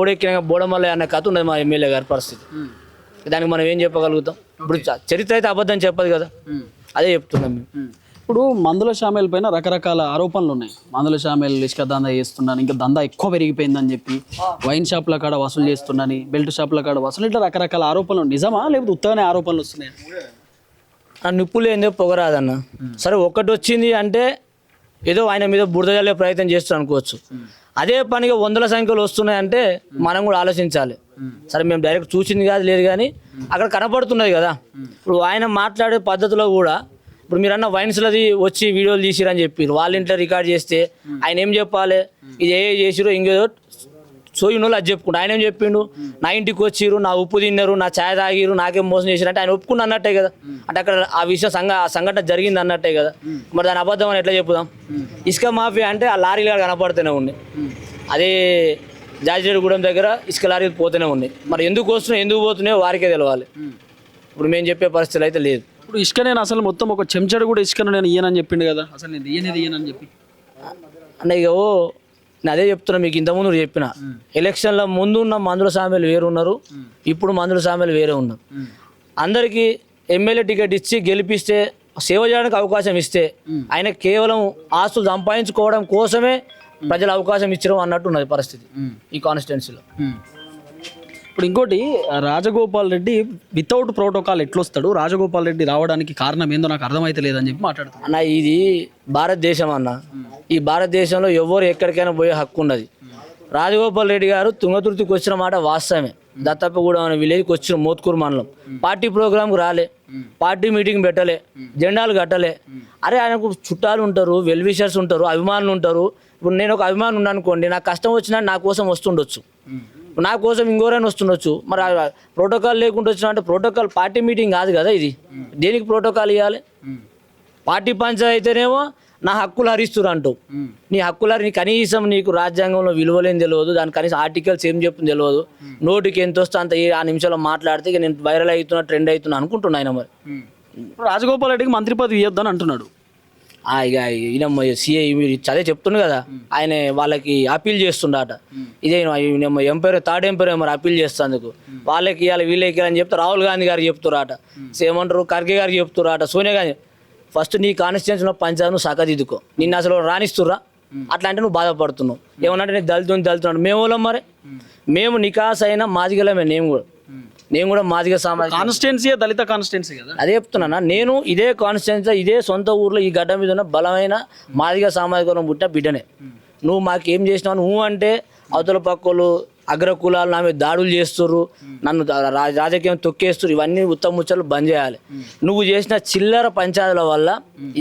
ఓడెక్కినాక బోడమల్లయ్య అన్న కథ ఉన్నది మా ఎమ్మెల్యే గారి పరిస్థితి. దానికి మనం ఏం చెప్పగలుగుతాం? ఇప్పుడు చరిత్ర అయితే అబద్ధం చెప్పదు కదా, అదే చెప్తున్నాం మేము. ఇప్పుడు మందుల షామిల్ పైన రకరకాల ఆరోపణలు ఉన్నాయి. మందుల షామిల్ ఇసుక దందా చేస్తున్నాను, ఇంకా దందా ఎక్కువ పెరిగిపోయిందని చెప్పి, వైన్ షాప్ల కాడ వసూలు చేస్తున్నాను, బెల్ట్ షాప్ల కాడ వసూలు, ఇట్లా రకరకాల ఆరోపణలు. నిజమా లేకపోతే ఉత్తగానే ఆరోపణలు వస్తున్నాయి? ఆ నిప్పులు ఏందో పొగరాదన్న. సరే ఒకటి వచ్చింది అంటే ఏదో ఆయన మీద బురద జల్లే ప్రయత్నం చేస్తాను అనుకోవచ్చు. అదే పనిగా 100ల సంఖ్యలో వస్తున్నాయంటే మనం కూడా ఆలోచించాలి. సరే మేము డైరెక్ట్ చూసింది కాదు లేదు కానీ అక్కడ కనపడుతున్నది కదా. ఇప్పుడు ఆయన మాట్లాడే పద్ధతిలో కూడా ఇప్పుడు మీరు అన్న వైన్స్లది వచ్చి వీడియోలు తీసిరని చెప్పారు, వాళ్ళ ఇంట్లో రికార్డ్ చేస్తే ఆయన ఏం చెప్పాలి, ఇది ఏ చేసిరో ఇంకేదో సోయిన వాళ్ళు అది చెప్పుకుంటా. ఆయన ఏం చెప్పిండు, నా ఇంటికి వచ్చిరు, నా ఉప్పు తిన్నారు, నా ఛాయ్ తాగిరు, నాకేం మోసం చేసిరు అంటే ఆయన ఒప్పుకుని అన్నట్టే కదా. అంటే అక్కడ ఆ విషయం సంఘటన జరిగింది అన్నట్టే కదా. మరి దాని అబద్ధం అని ఎట్లా చెప్పుదాం? ఇసుక మాఫియా అంటే ఆ లారీలు కనపడుతూనే ఉన్నాయి. అదే జాజిరెడ్డిగూడెం దగ్గర ఇసుక లారీలు పోతూనే ఉన్నాయి. మరి ఎందుకు వస్తున్నాయి, ఎందుకు పోతున్నాయో వారికే తెలవాలి. ఇప్పుడు మేము చెప్పే పరిస్థితులు అయితే లేదు. ఇప్పుడు ఇసుక నేను అసలు మొత్తం ఒక చెంచాడు కూడా ఇసుకను నేను ఇయ్యనని చెప్పిండు కదా, అసలు నేను ఇయ్యనని చెప్పి అంటే ఇక నేను అదే చెప్తున్నా మీకు. ఇంతకుముందు చెప్పిన ఎలక్షన్ల ముందు ఉన్న మందుల సామెలు వేరు ఉన్నారు, ఇప్పుడు మందుల సామెలు వేరే ఉన్నారు. అందరికీ ఎమ్మెల్యే టికెట్ ఇచ్చి గెలిపిస్తే సేవ చేయడానికి అవకాశం ఇస్తే ఆయన కేవలం ఆస్తులు సంపాదించుకోవడం కోసమే ప్రజలు అవకాశం ఇచ్చడం అన్నట్టు ఉన్నది పరిస్థితి ఈ కాన్స్టిట్యున్సీలో. ఇప్పుడు ఇంకోటి, రాజగోపాల్ రెడ్డి వితౌట్ ప్రోటోకాల్ ఎట్లొస్తాడు, రాజగోపాల్ రెడ్డి రావడానికి కారణం ఏందో నాకు అర్థమైతే లేదని చెప్పి మాట్లాడుతాను. అన్న ఇది భారతదేశం అన్న, ఈ భారతదేశంలో ఎవరు ఎక్కడికైనా పోయే హక్కు ఉన్నది. రాజగోపాల్ రెడ్డి గారు తుంగతుర్తికి వచ్చిన మాట వాస్తవమే. దత్తప్పగూడెం అనే విలేజ్కి వచ్చిన మోత్కూరు మండలం పార్టీ ప్రోగ్రాంకి రాలే, పార్టీ మీటింగ్ పెట్టలే, జెండాలు కట్టలే. అరే ఆయనకు చుట్టాలు ఉంటారు, వెల్ విషర్స్ ఉంటారు, అభిమానులు ఉంటారు. ఇప్పుడు నేను ఒక అభిమాని ఉన్నాను అనుకోండి, నాకు కష్టం వచ్చినా నా కోసం వస్తుండొచ్చు, నా కోసం ఇంకోరైనా వస్తుండొచ్చు. మరి ప్రోటోకాల్ లేకుండా వచ్చిన అంటే ప్రోటోకాల్ పార్టీ మీటింగ్ కాదు కదా ఇది, దేనికి ప్రోటోకాల్ ఇవ్వాలి? పార్టీ పంచాయతీ అయితేనేమో నా హక్కులు హరిస్తురు అంటావు. నీ హక్కులు నీ కనీసం నీకు రాజ్యాంగంలో విలువలేని తెలియదు, దాని కనీసం ఆర్టికల్స్ ఏం చెప్తుంది తెలియదు. నోటికి ఎంత వస్తే అంత ఆ నిమిషంలో మాట్లాడితే ఇక నేను వైరల్ అవుతున్నా, ట్రెండ్ అవుతున్నా అనుకుంటున్నా ఆయన. మరి ఇప్పుడు రాజగోపాల్ రెడ్డికి మంత్రి పదవి ఇవ్వద్దని అంటున్నాడు. ఇక ఈయన సిఐ చదివే చెప్తుండు కదా, ఆయన వాళ్ళకి అప్పీల్ చేస్తుండట. ఇదే ఎంపైర్ థర్డ్ ఎంపైర్ మరి అప్పీల్ చేస్తేందుకు వాళ్ళకి ఇవ్వాలి వీళ్ళకి ఇవ్వాలని చెప్తే రాహుల్ గాంధీ గారికి చెప్తురాట, ఏమంటారు ఖర్గే గారికి చెప్తురాట, సోనియా గాంధీ. ఫస్ట్ నీ కాన్స్టిట్యూన్సీలో పంచాయతీ నువ్వు సగదిద్దుకో, నిన్ను అసలు రాణిస్తుర్రా అట్లా అంటే నువ్వు బాధపడుతున్నావు. ఏమన్నంటే నేను దళితున్నాడు. మేము వాళ్ళం మరి, మేము నికాస్ అయినా మాదిగలమే. నేను కూడా మాదిగ సామాజిక కాన్స్టిట్యున్సీ దళిత కాన్స్టిట్యున్సీ కదా. అదే చెప్తున్నా, నేను ఇదే కాన్స్టిట్యూన్సీ ఇదే సొంత ఊర్లో ఈ గడ్డ మీద ఉన్న బలమైన మాదిగ సామాజిక వర్గం పుట్టిన బిడ్డనే. నువ్వు మాకేం చేసినావు నువ్వు అంటే అవతల పక్కలు అగ్రకులాలు నా మీద దాడులు చేస్తుర్రు, నన్ను రాజకీయం తొక్కేస్తుర్రు. ఇవన్నీ ఉత్తమ ముచ్చట్లు బంద్ చేయాలి. నువ్వు చేసిన చిల్లర పంచాయతీల వల్ల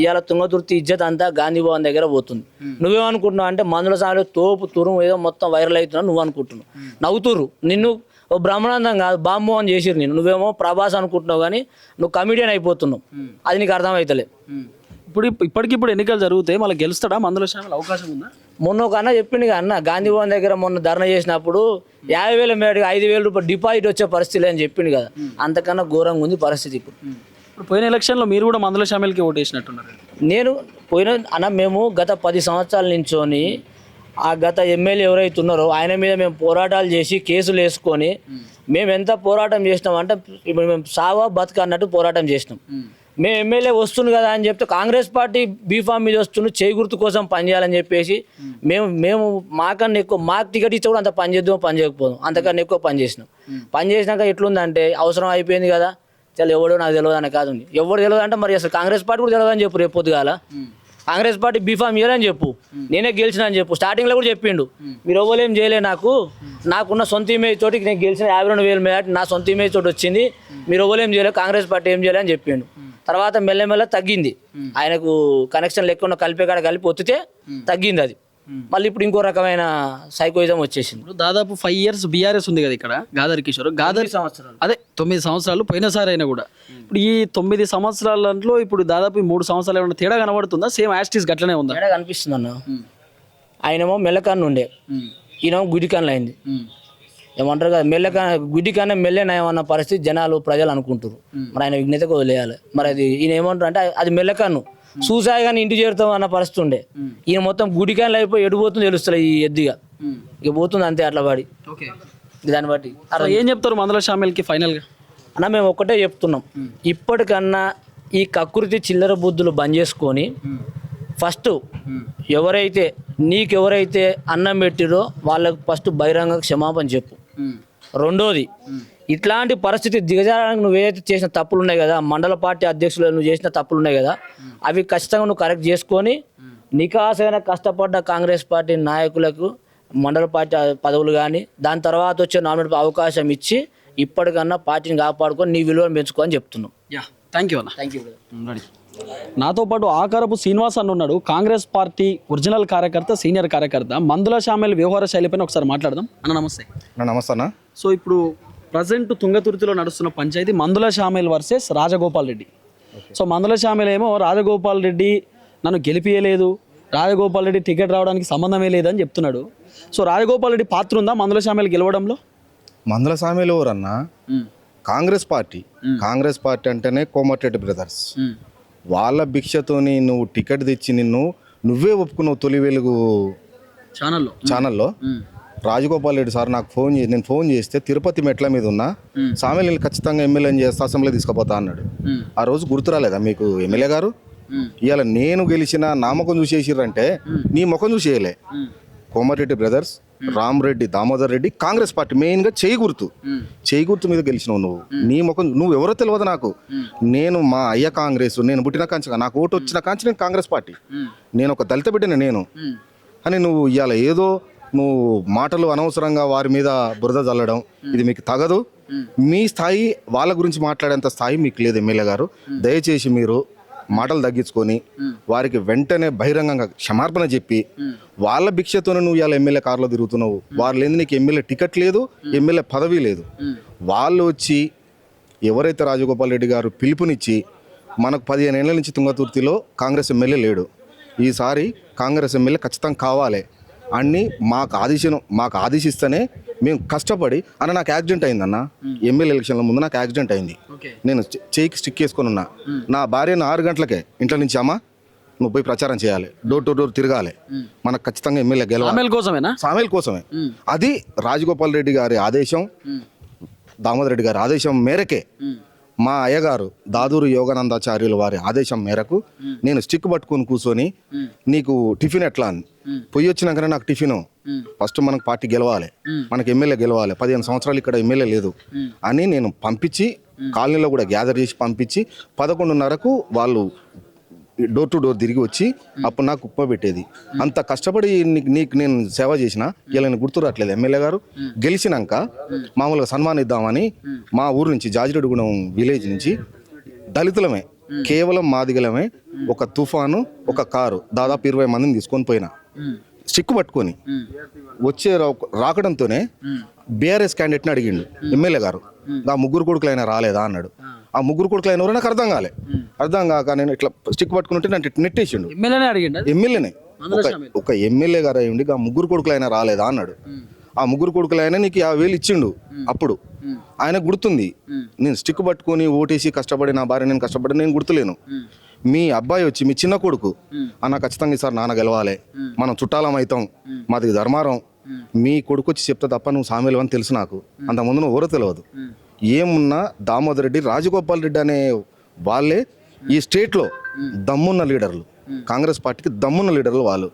ఇవాళ తుంగతుర్తి ఇజ్జత్ అంతా గాంధీ భవన్ దగ్గర పోతుంది. నువ్వేమనుకుంటున్నావు అంటే మందుల సామెలో తోపు తురుము ఏదో మొత్తం వైరల్ అవుతున్నావు నువ్వు అనుకుంటున్నావు. నవ్వుతుర్రు నిన్ను. ఓ బ్రహ్మానందం కాదు బాంబోహన్ చేసిరు నేను. నువ్వేమో ప్రభాస్ అనుకుంటున్నావు కానీ నువ్వు కమిడియన్ అయిపోతున్నావు. అది నీకు అర్థమవుతలే. ఇప్పటికిప్పుడు ఎన్నికలు జరిగితే మళ్ళీ గెలుస్తాడా మందుల శ్యామల అవకాశం ఉందా? మొన్న ఒక అన్న చెప్పింది అన్న, గాంధీ భవన్ దగ్గర మొన్న ధర్నా చేసినప్పుడు 50,000 మేడకి 5,000 రూపాయలు డిపాజిట్ వచ్చే పరిస్థితి అని చెప్పింది కదా. అంతకన్నా ఘోరంగా ఉంది పరిస్థితి ఇప్పుడు. పోయిన ఎలక్షన్లో మీరు కూడా మందుల శ్యామలకి ఓటేసినట్టున్నారు. నేను మేము గత 10 సంవత్సరాల నుంచోని ఆ గత ఎమ్మెల్యే ఎవరైతే ఉన్నారో ఆయన మీద మేము పోరాటాలు చేసి కేసులు వేసుకొని మేము ఎంత పోరాటం చేసినాం అంటే ఇప్పుడు మేము సావా బతుక అన్నట్టు పోరాటం చేసినాం. మేము ఎమ్మెల్యే వస్తుంది కదా అని చెప్తే కాంగ్రెస్ పార్టీ బీఫామ్ మీద వస్తుంది చేయి గుర్తు కోసం పనిచేయాలని చెప్పేసి మేము మాకన్నా ఎక్కువ మాకు టికెట్ ఇచ్చా కూడా అంత పని చేద్దాం పని చేయకపోదాం అంతకన్నా ఎక్కువ పని చేసినాం. పని చేసినాక ఎట్లుందంటే అవసరం అయిపోయింది కదా చాలా ఎవడో నాకు తెలియదు అని కాదు. ఎవరు తెలియదు అంటే మరి అసలు కాంగ్రెస్ పార్టీ కూడా తెలియదు అని చెప్పు. రేపు పొద్దుగాల కాంగ్రెస్ పార్టీ బీఫామ్ ఇవ్వాలని చెప్పు, నేనే గెలిచిన అని చెప్పు. స్టార్టింగ్లో కూడా చెప్పిండు మీరు ఎవరేం చేయలే, నాకున్న సొంత ఇమేజ్ తోటి నేను గెలిచిన 52,000 మేట నా సొంత ఇమేజ్ తోటి వచ్చింది, మీరు ఎవరేం చేయలేదు కాంగ్రెస్ పార్టీ ఏం చేయలే అని చెప్పిండు. తర్వాత మెల్లమెల్ల తగ్గింది, ఆయనకు కనెక్షన్ లేకుండా కలిపే కాడ కలిపి ఒత్తితే తగ్గింది అది. మళ్ళీ ఇప్పుడు ఇంకో రకమైన సైకోయిజం వచ్చేసింది. దాదాపు 5 years బీఆర్ఎస్ ఉంది కదా ఇక్కడ. గాదర్ కిషోర్ 9 సంవత్సరాలు పోయినసారి అయినా కూడా. ఇప్పుడు ఈ 9 సంవత్సరాలలో ఇప్పుడు దాదాపు 3 సంవత్సరాలు ఏమన్నా తేడా కనబడుతుందా? సేమ్ యాస్టీస్ గట్లనే ఉందా? తేడా కనిపిస్తుంది అన్న. ఆయనేమో మెల్లకన్ను ఉండే, ఈయనేమో గుడికన్ను అయింది. ఏమంటారు కదా గుడ్డి కన్నా మెల్లెన ఏమన్న పరిస్థితి ప్రజలు అనుకుంటారు. మరి ఆయన విజ్ఞతకు వదిలేయాలి. మరి అది ఈయన ఏమంటారు అంటే అది మెల్లకన్ను చూసాయి కానీ ఇంటి చేరుతాం అన్న పరిస్థితి ఉండే. ఈయన మొత్తం గుడికాయలు అయిపోయి ఎడిపోతుంది తెలుస్తుంది ఈ ఎద్దిగా ఇక పోతుంది అంతే అట్లా పడి. దాన్ని బట్టి అట్లా ఏం చెప్తారు మందుల శ్యామలకి ఫైనల్గా? అన్న మేము ఒక్కటే చెప్తున్నాం, ఇప్పటికన్నా ఈ కకృతి చిల్లర బుద్ధులు బంద్ చేసుకొని ఫస్ట్ నీకెవరైతే అన్నం పెట్టిరో వాళ్ళకు ఫస్ట్ బహిరంగ క్షమాపణ చెప్పు. రెండోది ఇట్లాంటి పరిస్థితి దిగజారడానికి నువ్వు ఏదైతే చేసిన తప్పులు ఉన్నాయి కదా, మండల పార్టీ అధ్యక్షులు నువ్వు చేసిన తప్పులు ఉన్నాయి కదా, అవి ఖచ్చితంగా నువ్వు కరెక్ట్ చేసుకొని నికాసైన కష్టపడ్డ కాంగ్రెస్ పార్టీ నాయకులకు మండల పార్టీ పదవులు కానీ దాని తర్వాత వచ్చే నామినేట్ అవకాశం ఇచ్చి ఇప్పటికన్నా పార్టీని కాపాడుకొని నీ విలువను పెంచుకో అని చెప్తున్నావు. థ్యాంక్ యూ అన్న. నాతో పాటు ఆకారపు శ్రీనివాస్ అన్న ఉన్నాడు, కాంగ్రెస్ పార్టీ ఒరిజినల్ కార్యకర్త, సీనియర్ కార్యకర్త. మందుల శ్యామల వ్యవహార శైలిపైన ఒకసారి మాట్లాడదాం. అన్న నమస్తే. నమస్తే అన్న. సో ఇప్పుడు ప్రజెంట్ తుంగతుర్తిలో నడుస్తున్న పంచాయతీ మందుల శ్యామల్ వర్సెస్ రాజగోపాల్ రెడ్డి. సో మందుల శ్యామల్ ఏమో రాజగోపాల్ రెడ్డి నన్ను గెలిపియలేదు, రాజగోపాల్ రెడ్డి టికెట్ రావడానికి సంబంధమే లేదని చెప్తున్నాడు. సో రాజగోపాల్ రెడ్డి పాత్ర ఉందా మందుల శ్యామల్ గెలవడంలో? మందుల శ్యామల్ ఎవరన్నా కాంగ్రెస్ పార్టీ అంటేనే కోమటిరెడ్డి బ్రదర్స్. వాళ్ళ భిక్షతోని నువ్వు టికెట్ తెచ్చి నువ్వే ఒప్పుకున్నావు తొలి వెలుగు ఛానల్లో. రాజగోపాల్ రెడ్డి సార్ నాకు నేను ఫోన్ చేస్తే తిరుపతి మెట్ల మీద ఉన్నా సామెల్ని ఖచ్చితంగా ఎమ్మెల్యే చేస్తా అసెంబ్లీ తీసుకుపోతా అన్నాడు. ఆ రోజు గుర్తు రాలేదా మీకు ఎమ్మెల్యే గారు? ఇవాళ నేను గెలిచిన నా ముఖం చూసేసిర్రంటే నీ ముఖం చూసేయలే. కోమటిరెడ్డి బ్రదర్స్, రామరెడ్డి, దామోదర్ రెడ్డి, కాంగ్రెస్ పార్టీ మెయిన్గా చేయి గుర్తు మీద గెలిచినావు నువ్వు. నీ ముఖం నువ్వు ఎవరో తెలియదు నాకు. నేను మా అయ్య కాంగ్రెస్, నేను పుట్టిన కాంచి నాకు ఓటు వచ్చిన కాంచి నేను కాంగ్రెస్ పార్టీ, నేను ఒక దళిత బిడ్డనే నేను అని నువ్వు ఇవాళ ఏదో నువ్వు మాటలు అనవసరంగా వారి మీద బురద చల్లడం ఇది మీకు తగదు. మీ స్థాయి వాళ్ళ గురించి మాట్లాడేంత స్థాయి మీకు లేదు ఎమ్మెల్యే గారు. దయచేసి మీరు మాటలు తగ్గించుకొని వారికి వెంటనే బహిరంగంగా క్షమార్పణ చెప్పి వాళ్ళ భిక్షతోనే నువ్వు ఇవాళ ఎమ్మెల్యే కారులో తిరుగుతున్నావు. వాళ్ళు లేదు నీకు ఎమ్మెల్యే టికెట్ లేదు, ఎమ్మెల్యే పదవి లేదు. వాళ్ళు వచ్చి ఎవరైతే రాజగోపాల్ రెడ్డి గారు పిలుపునిచ్చి మనకు 15 ఏళ్ళ నుంచి తుంగతుర్తిలో కాంగ్రెస్ ఎమ్మెల్యే లేడు. ఈసారి కాంగ్రెస్ ఎమ్మెల్యే ఖచ్చితంగా కావాలి అని మాకు ఆదేశిస్తేనే మేము కష్టపడి అన్న నాకు యాక్సిడెంట్ అయిందన్న, ఎమ్మెల్యే ఎలక్షన్ల ముందు నాకు యాక్సిడెంట్ అయింది, నేను చేయికి స్టిక్ వేసుకొని ఉన్నా. నా భార్యను 6 గంటలకే ఇంట్లో నుంచి అమ్మ నువ్వు పోయి ప్రచారం చేయాలి, డోర్ టు డోర్ తిరగాలి, మనకు ఖచ్చితంగా ఎమ్మెల్యే గెలవాలి, సామేల్ కోసమే. అది రాజగోపాల్ రెడ్డి గారి ఆదేశం, దామోదర్ రెడ్డి గారి ఆదేశం మేరకే, మా అయ్యగారు దాదూరు యోగానందాచార్యుల వారి ఆదేశం మేరకు నేను స్టిక్ పట్టుకొని కూర్చొని నీకు టిఫిన్ ఎట్లా అని పొయ్యి వచ్చినాకనే నాకు టిఫిన్ ఫస్ట్ మనకు పార్టీ గెలవాలి, మనకు ఎమ్మెల్యే గెలవాలి, 15 సంవత్సరాలు ఇక్కడ ఎమ్మెల్యే లేదు అని నేను పంపించి కాలనీలో కూడా గ్యాదర్ చేసి పంపించి 11:30కు వాళ్ళు డోర్ టు డోర్ తిరిగి వచ్చి అప్పుడు నాకు ఉప్మ పెట్టేది. అంత కష్టపడి నీకు నేను సేవ చేసిన ఇలా నేను గుర్తు రావట్లేదు. ఎమ్మెల్యే గారు గెలిచినాక మామూలుగా సన్మానిద్దామని మా ఊరు నుంచి జాజిరెడ్డిగూడెం విలేజ్ నుంచి దళితులమే, కేవలం మాదిగలమే, ఒక తుఫాను ఒక కారు దాదాపు 20 మందిని తీసుకొని పోయినా స్టిక్ పట్టుకొని వచ్చే రాకడంతోనే బీఆర్ఎస్ క్యాండిడేట్ని అడిగిండు ఎమ్మెల్యే గారు, ఆ 3 కొడుకులైనా రాలేదా అన్నాడు. ఆ 3 కొడుకులైన ఎవరో నాకు అర్థం కాక నేను ఇట్లా స్టిక్ పట్టుకుంటే నన్ను నెట్టేసిండు. ఎమ్మెల్యేనే ఒక ఎమ్మెల్యే గారు అయ్యండి ఆ 3 కొడుకులైనా రాలేదా అన్నాడు. ఆ 3 కొడుకులైనా నీకు 50,000 ఇచ్చిండు. అప్పుడు ఆయన గుర్తుంది, నేను స్టిక్ పట్టుకొని ఓటేసి కష్టపడి నా భార్య నేను కష్టపడి నేను గుర్తులేను. మీ అబ్బాయి వచ్చి మీ చిన్న కొడుకు అన్న ఖచ్చితంగా ఈసారి నాన్న గెలవాలి, మనం చుట్టాలం అవుతాం, మాది ధర్మారం, మీ కొడుకు వచ్చి చెప్తే తప్ప నువ్వు సామేలు అని తెలుసు నాకు, అంతకుముందు నువ్వు ఎవరో తెలియదు. ఏమున్నా దామోదర్ రెడ్డి రాజగోపాల్ రెడ్డి అనే వాళ్ళే ఈ స్టేట్లో దమ్మున్న లీడర్లు, కాంగ్రెస్ పార్టీకి దమ్మున్న లీడర్లు వాళ్ళు.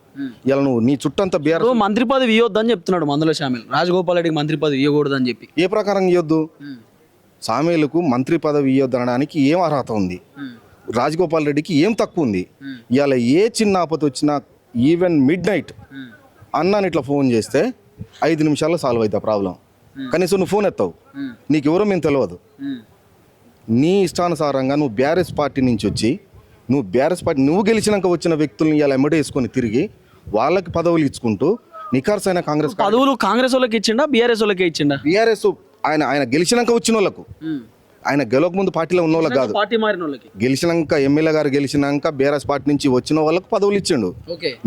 ఇలా నువ్వు నీ చుట్టంతా బీఆర్ మంత్రి పదవి ఇవ్వద్దని చెప్తున్నాడు మందుల సామేల్, రాజగోపాల్ రెడ్డికి మంత్రి పదవి ఇవ్వకూడదని చెప్పి. ఏ ప్రకారం ఇవ్వద్దు? సామేలుకు మంత్రి పదవి ఇవ్వద్దు అనడానికి ఏం అర్హత ఉంది? రాజగోపాల్ రెడ్డికి ఏం తక్కువ ఉంది? ఇవాళ ఏ చిన్న ఆపద వచ్చినా ఈవెన్ మిడ్-నైట్ అన్నాను ఇట్లా ఫోన్ చేస్తే 5 నిమిషాల్లో సాల్వ్ అవుతా ప్రాబ్లం. కనీసం నువ్వు ఫోన్ ఎత్తావు, నీకు ఎవరో మేము తెలియదు. నీ ఇష్టానుసారంగా నువ్వు బీఆర్ఎస్ పార్టీ నుంచి వచ్చి నువ్వు గెలిచినాక వచ్చిన వ్యక్తుల్ని ఇలా ఎమ్మటేసుకొని తిరిగి వాళ్ళకి పదవులు ఇచ్చుకుంటూ నిఖార్సైన కాంగ్రెస్ పదవులు కాంగ్రెస్ వాళ్ళకి ఇచ్చిండా బీఆర్ఎస్ వాళ్ళకి ఇచ్చిండా? బీఆర్ఎస్ ఆయన గెలిచినాక వచ్చిన వాళ్ళకు, ఆయన గెలవక ముందు పార్టీలో ఉన్న వాళ్ళకి కాదు, గెలిచినాక ఎమ్మెల్యే గారు గెలిచినాక బీఆర్ఎస్ పార్టీ నుంచి వచ్చిన వాళ్ళకి పదవులు ఇచ్చిండు.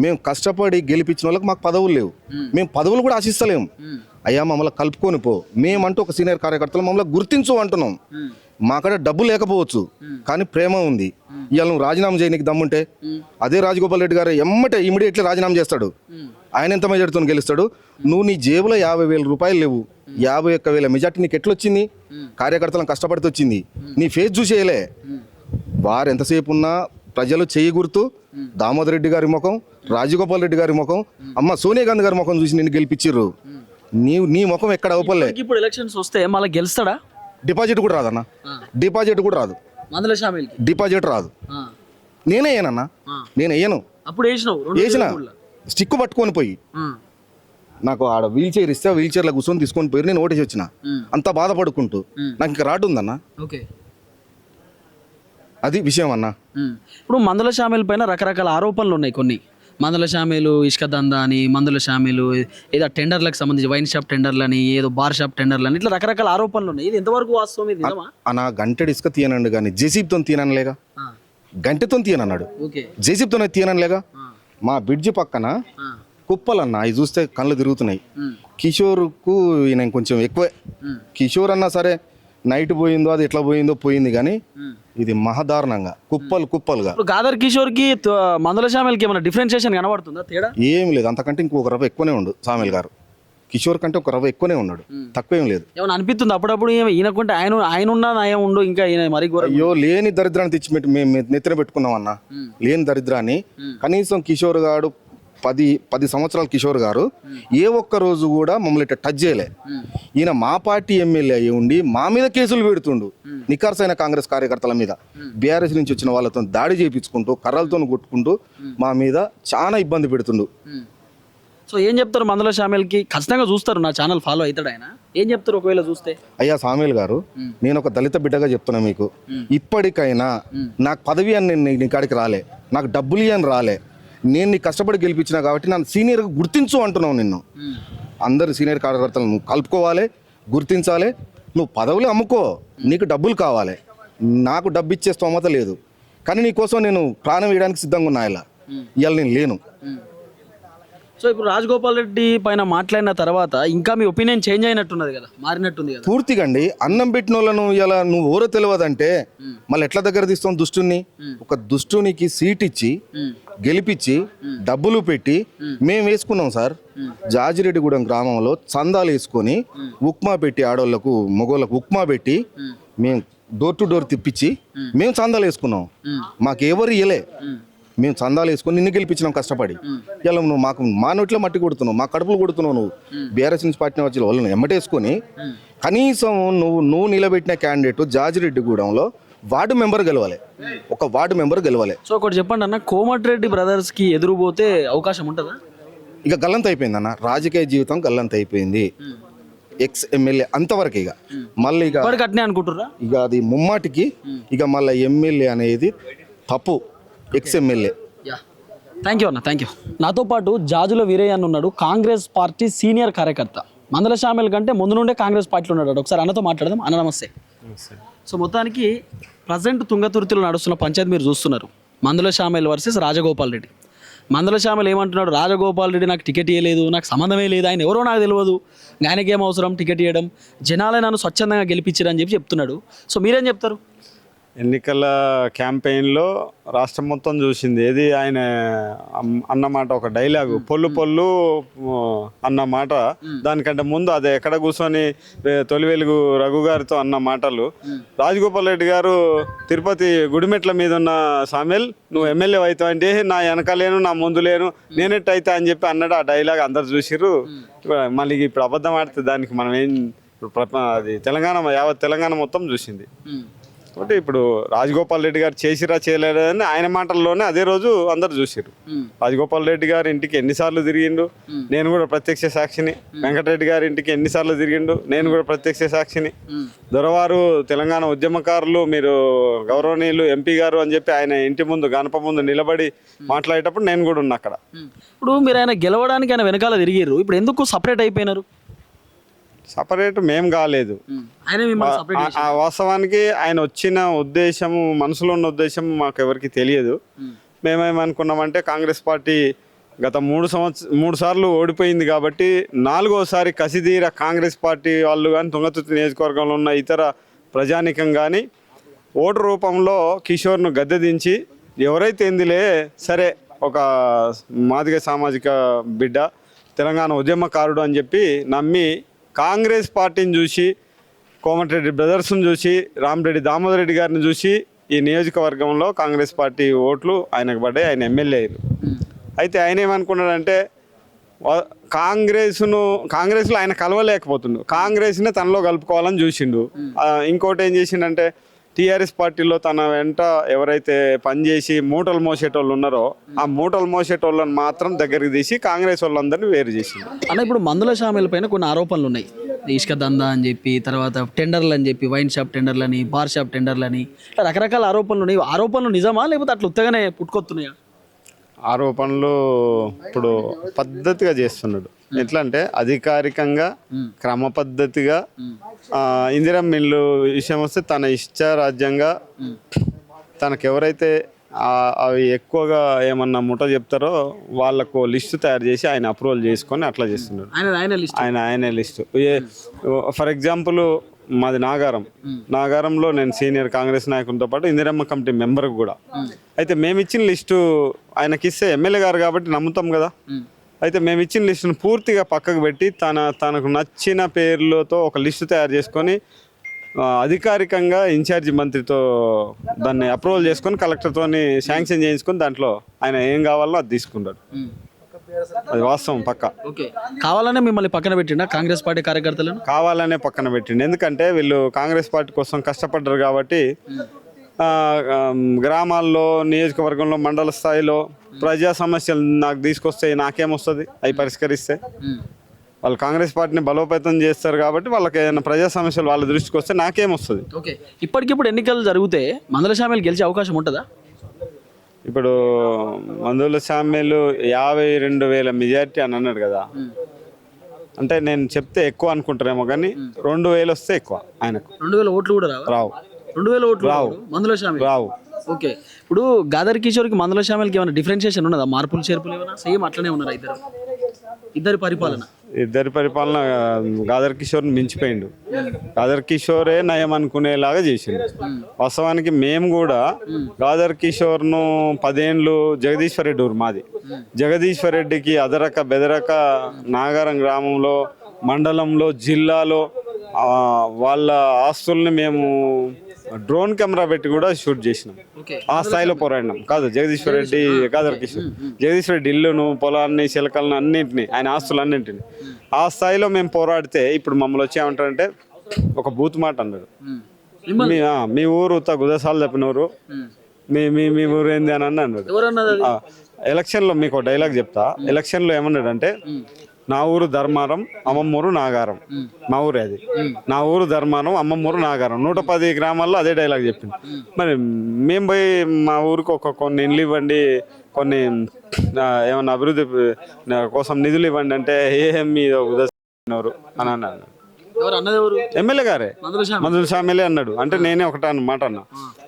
మేము కష్టపడి గెలిపించిన వాళ్ళకి మాకు పదవులు లేవు, మేము పదవులు కూడా ఆశిస్తలేము. అయ్యా మమ్మల్ని కలుపుకొని పో, మేమంటూ ఒక సీనియర్ కార్యకర్తలు మమ్మల్ని గుర్తించు అంటున్నాం. మాకడ డబ్బు లేకపోవచ్చు కానీ ప్రేమ ఉంది. ఇవాళ నువ్వు రాజీనామా చేయడానికి దమ్ముంటే అదే రాజగోపాల్ రెడ్డి గారు ఇమీడియట్లీ రాజీనామా చేస్తాడు. ఆయన ఎంత మెజార్టీతో గెలుస్తాడు? నువ్వు నీ జేబులో 50,000 రూపాయలు లేవు, 51,000 మెజార్టీ నీకు ఎట్లొచ్చింది? కార్యకర్తలను కష్టపడితే వచ్చింది. నీ ఫేస్ చూసేయలే. వారు ఎంతసేపు ఉన్నా ప్రజలు చేయి గుర్తు దామోదర్ రెడ్డి గారి ముఖం, రాజగోపాల్ రెడ్డి గారి ముఖం, అమ్మ సోనియా గాంధీ గారి ముఖం చూసి నిన్ను గెలిపించారు. నీ ముఖం ఎక్కడ అవపలే. ఇప్పుడు ఎలక్షన్స్ వస్తే మళ్ళీ గెలుస్తాడా? డిపాజిట్ కూడా రాదన్న, డిపాజిట్ కూడా రాదు, డిపాజిట్ రాదు. నేనే వేయనన్నా, నేను వేయను. అప్పుడు వేసిన స్టిక్ పట్టుకొని పోయి నాకు ఆడ వీల్ చైర్ ఇస్తే వీల్ చైర్లో కూర్చొని తీసుకొని పోయి నేను ఓటేసి వచ్చిన. అంత బాధపడుకుంటూ నాకు ఇంకా రాటు ఉందన్న, అది విషయం అన్న. ఇప్పుడు మందుల సామేల్ పైన రకరకాల ఆరోపణలు ఉన్నాయి. కొన్ని మందుల సామేలు ఇసుక దందా అని, మందుల సామేలు ఏదో టెండర్లకు సంబంధించి వైన్ షాప్ టెండర్లు అని, ఏదో బార్ షాప్ టెండర్లు అని, ఇట్లా రకరకాల ఆరోపణలు ఉన్నాయి. ఇది ఎంతవరకు వాస్తవం? ఇది నిజమా? అన్న గంటెడు ఇసుక తీయనండి కానీ జేసీబీతో తీయనలేగా, గంటెతో తీయనన్నాడు, జేసీబీతోనే తీయనలేగా. మా బ్రిడ్జి పక్కన కుప్పలన్న అవి చూస్తే కళ్ళు తిరుగుతున్నాయి. కిషోర్కు ఈయన కొంచెం ఎక్కువే. కిషోర్ అన్నా సరే నైట్ పోయిందో అది ఎట్లా పోయింది కానీ ఇది మహాదారుణంగా కుప్పలుగా. గాదర్ కిషోర్ కి మందుల సామేల్కి ఏమైనా డిఫరెన్షియేషన్ కనబడుతుందా? తేడా ఏం లేదు, అంతకంటే ఇంకొక రవ్వ ఎక్కువనే ఉండు సామేల్ గారు. కిషోర్ కంటే ఒక రవ్వ ఎక్కువనే ఉన్నాడు, తక్కువేం లేదు. ఏమైనా అనిపిస్తుంది అప్పుడప్పుడు ఈయనకుంటే ఆయన ఉన్నా నయం ఉండు, ఇంకా ఈయన మరి అయ్యో లేని దరిద్రాన్ని తెచ్చిపెట్టి మేము నెత్తిన పెట్టుకున్నాం అన్న. లేని దరిద్రాన్ని కనీసం కిషోర్ గారు 10 సంవత్సరాల కిషోర్ గారు ఏ ఒక్క రోజు కూడా మమ్మల్ని ఇట్లా టచ్ చేయలే. ఈయన మా పార్టీ ఎమ్మెల్యే అయ్యి ఉండి మా మీద కేసులు పెడుతుండు. నిఖార్సైన కాంగ్రెస్ కార్యకర్తల మీద బీఆర్ఎస్ నుంచి వచ్చిన వాళ్ళతో దాడి చేయించుకుంటూ కర్రలతో కొట్టుకుంటూ మా మీద చాలా ఇబ్బంది పెడుతుండు. సో ఏం చెప్తారు మందుల సామేల్కి? ఖచ్చితంగా చూస్తారు, నా ఛానల్ ఫాలో అవుతాడు ఆయన. ఏం చెప్తారు ఒకవేళ చూస్తే? అయ్యా సామేల్ గారు, నేను ఒక దళిత బిడ్డగా చెప్తున్నా మీకు, ఇప్పటికైనా నాకు పదవి అని నేను నీ కాడికి రాలే, నాకు డబ్బులు అని రాలే, నేను నీ కష్టపడి గెలిపించినా కాబట్టి నన్ను సీనియర్గా గుర్తించు అంటున్నావు. నిన్ను అందరు సీనియర్ కార్యకర్తలు నువ్వు కలుపుకోవాలి, గుర్తించాలి. నువ్వు పదవులు అమ్ముకో, నీకు డబ్బులు కావాలి, నాకు డబ్బు ఇచ్చే స్తోమత లేదు. కానీ నీకోసం నేను ప్రాణం వేయడానికి సిద్ధంగా ఉన్నా ఇలా ఇవాళ నేను లేను. సో ఇప్పుడు రాజగోపాల్ రెడ్డి పైన మాట్లాడిన తర్వాత ఇంకా మీ ఒపీనియన్ చేంజ్ అయినట్టున్నది కదా, మారినట్టుంది కదా. పూర్తిగా అండి అన్నం పెట్టిన వాళ్ళను ఇలా నువ్వు ఓరో తెలియదంటే మళ్ళీ ఎట్లా దగ్గర తీస్తాం దుష్టుని? ఒక దుష్టునికి సీట్ ఇచ్చి గెలిపించి డబ్బులు పెట్టి మేము వేసుకున్నాం సార్. జాజిరెడ్డిగూడెం గ్రామంలో చందాలు వేసుకొని ఉప్మా పెట్టి ఆడవాళ్ళకు మగవాళ్ళకు ఉప్మా పెట్టి మేము డోర్ టు డోర్ తిప్పించి మేము చందాలు వేసుకున్నాం. మాకు ఎవరు ఇయ్యలే, మేము చందాలు వేసుకొని నిన్ను గెలిపించినాం కష్టపడి. ఇలా నువ్వు మాకు మా నోట్లో మట్టి కొడుతున్నావు, మా కడుపులు కొడుతున్నావు. నువ్వు బీఆర్ఎస్ నుంచి పార్టీ వచ్చి వాళ్ళని ఎమ్మటేసుకొని కనీసం నువ్వు నిలబెట్టిన క్యాండిడేట్ జాజిరెడ్డిగూడెంలో వార్డు మెంబర్ గెలవాలి, ఒక వార్డు మెంబర్ గెలవాలి. సో ఒకటి చెప్పండి అన్న, కోమటిరెడ్డి బ్రదర్స్కి ఎదురుపోతే అవకాశం ఉంటుందా? ఇక గల్లంత అయిపోయింది అన్న, రాజకీయ జీవితం గల్లంత అయిపోయింది. ఎక్స్ ఎమ్మెల్యే అంతవరకు ఇక మళ్ళీ ఇక అట్నే అనుకుంటుర్రా? ఇక అది ముమ్మాటికి ఇక మళ్ళీ ఎమ్మెల్యే అనేది తప్పు, ఎక్స్ ఎమ్మెల్యే. థ్యాంక్ యూ అన్న, థ్యాంక్ యూ. నాతో పాటు జాజుల వీరయ్య అన్న ఉన్నాడు, కాంగ్రెస్ పార్టీ సీనియర్ కార్యకర్త. మందల షామిల్ కంటే ముందు నుండే కాంగ్రెస్ పార్టీలో ఉన్నాడు. ఒకసారి అన్నతో మాట్లాడదాం. అన్న నమస్తే. సో మొత్తానికి ప్రజెంట్ తుంగతుర్తిలో నడుస్తున్న పంచాయతీ మీరు చూస్తున్నారు, మందల షామిల్ వర్సెస్ రాజగోపాల్ రెడ్డి. మందల షామిల్ ఏమంటున్నాడు, రాజగోపాల్ రెడ్డి నాకు టికెట్ ఇవ్వలేదు, నాకు సంబంధమే లేదు, ఆయన ఎవరో నాకు తెలియదు, ఆయనకి ఏం అవసరం టికెట్ ఇవ్వడం, జనాలే నన్ను స్వచ్ఛందంగా గెలిపించారని చెప్పి చెప్తున్నాడు. సో మీరేం చెప్తారు? ఎన్నికల క్యాంపెయిన్లో రాష్ట్రం మొత్తం చూసింది ఏది ఆయన అన్నమాట, ఒక డైలాగు పొల్లు పొల్లు అన్న మాట. దానికంటే ముందు అది ఎక్కడ కూర్చొని తొలి వెలుగు రఘు గారితో అన్న మాటలు. రాజగోపాల్ రెడ్డి గారు తిరుపతి గుడిమెట్ల మీద ఉన్న సామెల్ నువ్వు ఎమ్మెల్యే అవుతావు అంటే నా వెనక లేను, నా ముందు లేను, నేనెట్టయితా అని చెప్పి అన్నాడు. ఆ డైలాగ్ అందరు చూసిర్రు. మళ్ళీ ఇప్పుడు అబద్ధం ఆడితే దానికి మనం ఏం, అది యావత్ తెలంగాణ మొత్తం చూసింది. కాబట్టి ఇప్పుడు రాజగోపాల్ రెడ్డి గారు చేసిరా చేయలేదని ఆయన మాటల్లోనే అదే రోజు అందరు చూసారు. రాజగోపాల్ రెడ్డి గారి ఇంటికి ఎన్నిసార్లు తిరిగిండు, నేను కూడా ప్రత్యక్ష సాక్షిని. వెంకటరెడ్డి గారి ఇంటికి ఎన్నిసార్లు తిరిగిండు, నేను కూడా ప్రత్యక్ష సాక్షిని. దొరవారు తెలంగాణ ఉద్యమకారులు, మీరు గౌరవనీయులు ఎంపీ గారు అని చెప్పి ఆయన ఇంటి ముందు గణప ముందు నిలబడి మాట్లాడేటప్పుడు నేను కూడా ఉన్నా అక్కడ. ఇప్పుడు మీరు ఆయన గెలవడానికి ఆయన వెనకాల తిరిగిర్రు, ఇప్పుడు ఎందుకు సపరేట్ అయిపోయినారు? సపరేట్ మేం కాలేదు. ఆ వాస్తవానికి ఆయన వచ్చిన ఉద్దేశము, మనసులో ఉన్న ఉద్దేశం మాకు ఎవరికి తెలియదు. మేమేమనుకున్నామంటే కాంగ్రెస్ పార్టీ గత 3 సార్లు ఓడిపోయింది కాబట్టి 4వసారి కసిదీర కాంగ్రెస్ పార్టీ వాళ్ళు కానీ, తుంగతుర్తి నియోజకవర్గంలో ఉన్న ఇతర ప్రజానికం కానీ ఓటు రూపంలో కిషోర్ను గద్దె దించి ఎవరైతే ఏందిలే సరే ఒక మాదిగ సామాజిక బిడ్డ, తెలంగాణ ఉద్యమకారుడు అని చెప్పి నమ్మి కాంగ్రెస్ పార్టీని చూసి, కోమటిరెడ్డి బ్రదర్స్ని చూసి, రామరెడ్డి దామోదర్ రెడ్డి గారిని చూసి ఈ నియోజకవర్గంలో కాంగ్రెస్ పార్టీ ఓట్లు ఆయనకు పడ్డాయి, ఆయన ఎమ్మెల్యే అయ్యారు. అయితే ఆయన ఏమనుకున్నాడంటే కాంగ్రెస్లో ఆయన కలవలేకపోతుండు, కాంగ్రెస్ని తనలో కలుపుకోవాలని చూసిండు. ఇంకోటి ఏం చేసిండంటే టీఆర్ఎస్ పార్టీలో తన వెంట ఎవరైతే పనిచేసి మూటలు మోసేటోళ్ళు ఉన్నారో ఆ మూటలు మోసేటోళ్ళని మాత్రం దగ్గరికి తీసి కాంగ్రెస్ వాళ్ళందరినీ వేరు చేసింది. అన్న ఇప్పుడు మందుల షామిల్ పైన కొన్ని ఆరోపణలు ఉన్నాయి, ఇసుక దందా అని చెప్పి, తర్వాత టెండర్లు అని చెప్పి, వైన్ షాప్ టెండర్లని, బార్ షాప్ టెండర్లని, రకరకాల ఆరోపణలు ఉన్నాయి. ఆరోపణలు నిజమా లేకపోతే అట్లా ఉత్తగానే పుట్టుకొస్తున్నాయా? ఆరోపణలు ఇప్పుడు పద్ధతిగా చేస్తున్నాడు. ఎట్లా అంటే అధికారికంగా క్రమ పద్ధతిగా ఇందిరమ్మ ఇల్లు విషయం వస్తే తన ఇష్టారాజ్యంగా తనకు ఎవరైతే అవి ఎక్కువగా ఏమన్నా ముఠ చెప్తారో వాళ్ళకు లిస్టు తయారు చేసి ఆయన అప్రూవల్ చేసుకొని అట్లా చేస్తున్నాడు. ఆయన లిస్టు. ఫర్ ఎగ్జాంపుల్ మాది నాగారంలో నేను సీనియర్ కాంగ్రెస్ నాయకులతో పాటు ఇందిరమ్మ కమిటీ మెంబర్ కూడా. అయితే మేము ఇచ్చిన లిస్టు ఆయనకి ఇస్తే ఎమ్మెల్యే గారు కాబట్టి నమ్ముతాం కదా. అయితే మేము ఇచ్చిన లిస్టును పూర్తిగా పక్కకు పెట్టి తనకు నచ్చిన పేర్లతో ఒక లిస్టు తయారు చేసుకొని అధికారికంగా ఇన్ఛార్జి మంత్రితో దాన్ని అప్రూవల్ చేసుకొని కలెక్టర్తో శాంక్షన్ చేయించుకొని దాంట్లో ఆయన ఏం కావాలో అది తీసుకుంటాడు. అది వాస్తవం పక్క. కావాలనే మిమ్మల్ని పక్కన పెట్టిండా కాంగ్రెస్ పార్టీ కార్యకర్తలను? కావాలనే పక్కన పెట్టిండు. ఎందుకంటే వీళ్ళు కాంగ్రెస్ పార్టీ కోసం కష్టపడ్డారు కాబట్టి గ్రామాల్లో, నియోజకవర్గంలో, మండల స్థాయిలో ప్రజా సమస్యలు నాకు తీసుకొస్తే నాకేమొస్తుంది, అవి పరిష్కరిస్తే వాళ్ళు కాంగ్రెస్ పార్టీని బలోపేతం చేస్తారు కాబట్టి వాళ్ళకి ఏదైనా ప్రజా సమస్యలు వాళ్ళ దృష్టికి వస్తే నాకేమొస్తుంది. ఓకే, ఇప్పటికిప్పుడు ఎన్నికలు జరిగితే మందల షామిల్ గెలిచే అవకాశం ఉంటుందా? ఇప్పుడు మందుల షామిలు 52,000 మెజారిటీ అని అన్నాడు కదా. అంటే నేను చెప్తే ఎక్కువ అనుకుంటారేమో కానీ 2,000 వస్తే ఎక్కువ ఆయనకు. 2,000 ఓట్లు కూడా రావు. 2,000 ఓట్లు రావు మందుల షామిల్ రావు. ఓకే, ఇప్పుడు గాదర్ కిషోర్కి మందుల శ్యామలకి ఏమైనా డిఫరెన్షియేషన్ ఉన్నదా? మార్పులు చేర్పులు ఏమైనా? సేమ్ అట్లనే ఉన్నారా ఇద్దరి పరిపాలన? ఇద్దరి పరిపాలన గాదర్ కిషోర్ని మించిపోయిండు. గాదర్ కిషోరే నయం అనుకునేలాగా చేసిండు. వాస్తవానికి మేము కూడా గాదర్ కిషోర్ను 10 ఏళ్ళు జగదీశ్వర్ రెడ్డి ఊరు మాది. జగదీశ్వర్ రెడ్డికి అదరక బెదరక నాగారం గ్రామంలో, మండలంలో, జిల్లాలో వాళ్ళ ఆస్తుల్ని మేము డ్రోన్ కెమెరా పెట్టి కూడా షూట్ చేసినాం. ఆ స్థాయిలో పోరాడినాం. కాదు జగదీశ్వర్ రెడ్డి, గాదర్ కిషోర్, జగదీశ్వర్ రెడ్డి ఇల్లును, పొలాన్ని, చిలకలను అన్నింటినీ, ఆయన ఆస్తులన్నింటినీ ఆ స్థాయిలో మేము పోరాడితే ఇప్పుడు మమ్మల్ని వచ్చి ఏమంటారంటే ఒక బూత్ మాట అన్నాడు. మీ ఊరు గుదసాలు తప్పినోరు, మీ ఊరు ఏంది అని అన్నాడు. ఎలక్షన్లో మీకు ఒక డైలాగ్ చెప్తా. ఎలక్షన్లో ఏమన్నాడంటే నా ఊరు ధర్మారం, అమ్మమ్మూరు నాగారం. మా ఊరే అది. నా ఊరు ధర్మారం, అమ్మమ్మూరు నాగారం. 110 గ్రామాల్లో అదే డైలాగ్ చెప్పింది. మరి మేము పోయి మా ఊరికి కొన్ని ఇండ్లు ఇవ్వండి, కొన్ని ఏమన్నా అభివృద్ధి కోసం నిధులు ఇవ్వండి అంటే ఏమి ఉదరు అని అన్నాడు. ఎమ్మెల్యే గారే మందుల శ్యామలే అన్నాడు. అంటే నేనే ఒకటే అన్నమాట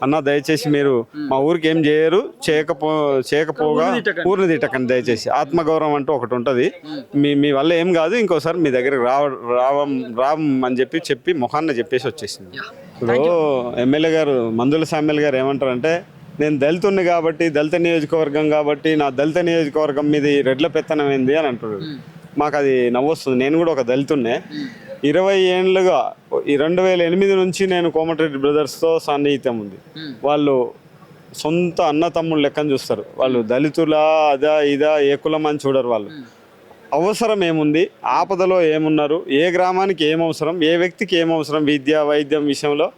అన్న దయచేసి మీరు మా ఊరికి ఏం చేయరు, చేయకపోగా ఊరిని తిట్టకండి దయచేసి. ఆత్మగౌరవం అంటూ ఒకటి ఉంటుంది. మీ వల్ల ఏం కాదు, ఇంకోసారి మీ దగ్గరికి రావం అని చెప్పి మొహాన్ని చెప్పేసి వచ్చేసింది. ఇప్పుడు ఎమ్మెల్యే గారు మందుల శ్యామల్ గారు ఏమంటారంటే నేను దళితుడిని కాబట్టి, దళిత నియోజకవర్గం కాబట్టి నా దళిత నియోజకవర్గం మీద రెడ్ల పెత్తనం ఏంది అని అంటున్నాడు. మాకు అది నవ్వొస్తుంది. నేను కూడా ఒక దళితుడినే. 20 ఏళ్ళుగా 2008 నుంచి నేను కోమటిరెడ్డి బ్రదర్స్తో సాన్నిహిత్యం ఉంది. వాళ్ళు సొంత అన్న తమ్ముళ్ళు లెక్కను చూస్తారు. వాళ్ళు దళితులా అదా ఇదా ఏ కులం అని చూడరు. వాళ్ళు అవసరం ఏముంది, ఆపదలో ఏమున్నారు, ఏ గ్రామానికి ఏం అవసరం, ఏ వ్యక్తికి ఏం అవసరం, విద్య వైద్యం విషయంలో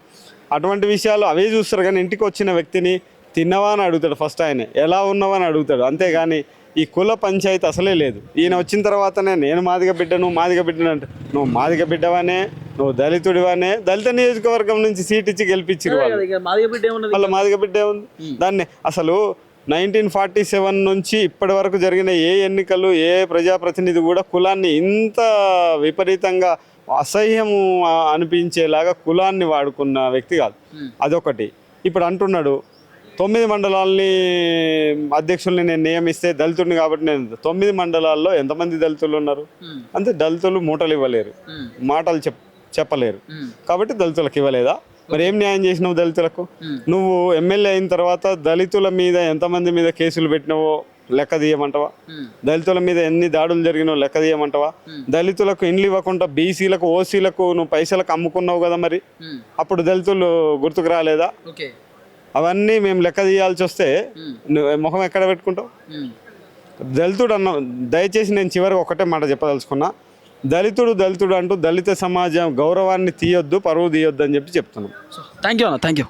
అటువంటి విషయాలు అవే చూస్తారు. కానీ ఇంటికి వచ్చిన వ్యక్తిని తిన్నవా అని అడుగుతాడు ఫస్ట్, ఆయన ఎలా ఉన్నావా అని అడుగుతాడు. అంతేగాని ఈ కుల పంచాయతీ అసలే లేదు. ఈయన వచ్చిన తర్వాతనే నేను మాదిగ బిడ్డను, మాదిగ బిడ్డను అంటే నువ్వు మాదిగ బిడ్డవానే, నువ్వు దళితుడివానే, దళిత నియోజకవర్గం నుంచి సీట్ ఇచ్చి గెలిపించారు వాళ్ళు. వాళ్ళ మాదిగ బిడ్డే ఉంది. దాన్ని అసలు 1947 నుంచి ఇప్పటి వరకు జరిగిన ఏ ఎన్నికలు, ఏ ప్రజాప్రతినిధి కూడా కులాన్ని ఇంత విపరీతంగా అసహ్యము అనిపించేలాగా కులాన్ని వాడుకున్న వ్యక్తి కాదు. అదొకటి. ఇప్పుడు అంటున్నాడు 9 మండలాల్ని అధ్యక్షుల్ని నేను నియమిస్తే దళితుడిని కాబట్టి నేను 9 మండలాల్లో ఎంతమంది దళితులు ఉన్నారు? అంతే. దళితులు మూటలు ఇవ్వలేరు, మాటలు చెప్పలేరు. కాబట్టి దళితులకు ఇవ్వలేదా? మరి ఏం న్యాయం చేసినావు దళితులకు? నువ్వు ఎమ్మెల్యే అయిన తర్వాత దళితుల మీద ఎంతమంది మీద కేసులు పెట్టినావో లెక్క తీయమంటావా? దళితుల మీద ఎన్ని దాడులు జరిగినావో లెక్క తీయమంటావా? దళితులకు ఇండ్లు ఇవ్వకుండా బీసీలకు, ఓసీలకు నువ్వు పైసలకు అమ్ముకున్నావు కదా, మరి అప్పుడు దళితులు గుర్తుకు రాలేదా? అవన్నీ మేము లెక్క తీయాల్సి వస్తే ముఖం ఎక్కడ పెట్టుకుంటావు? దళితుడు అన్న దయచేసి నేను చివరికి ఒకటే మాట చెప్పదలుచుకున్నా. దళితుడు అంటూ దళిత సమాజం గౌరవాన్ని తీయొద్దు, పరువు తీయొద్దు అని చెప్తున్నాం. థ్యాంక్ యూ అన్న, థ్యాంక్ యూ.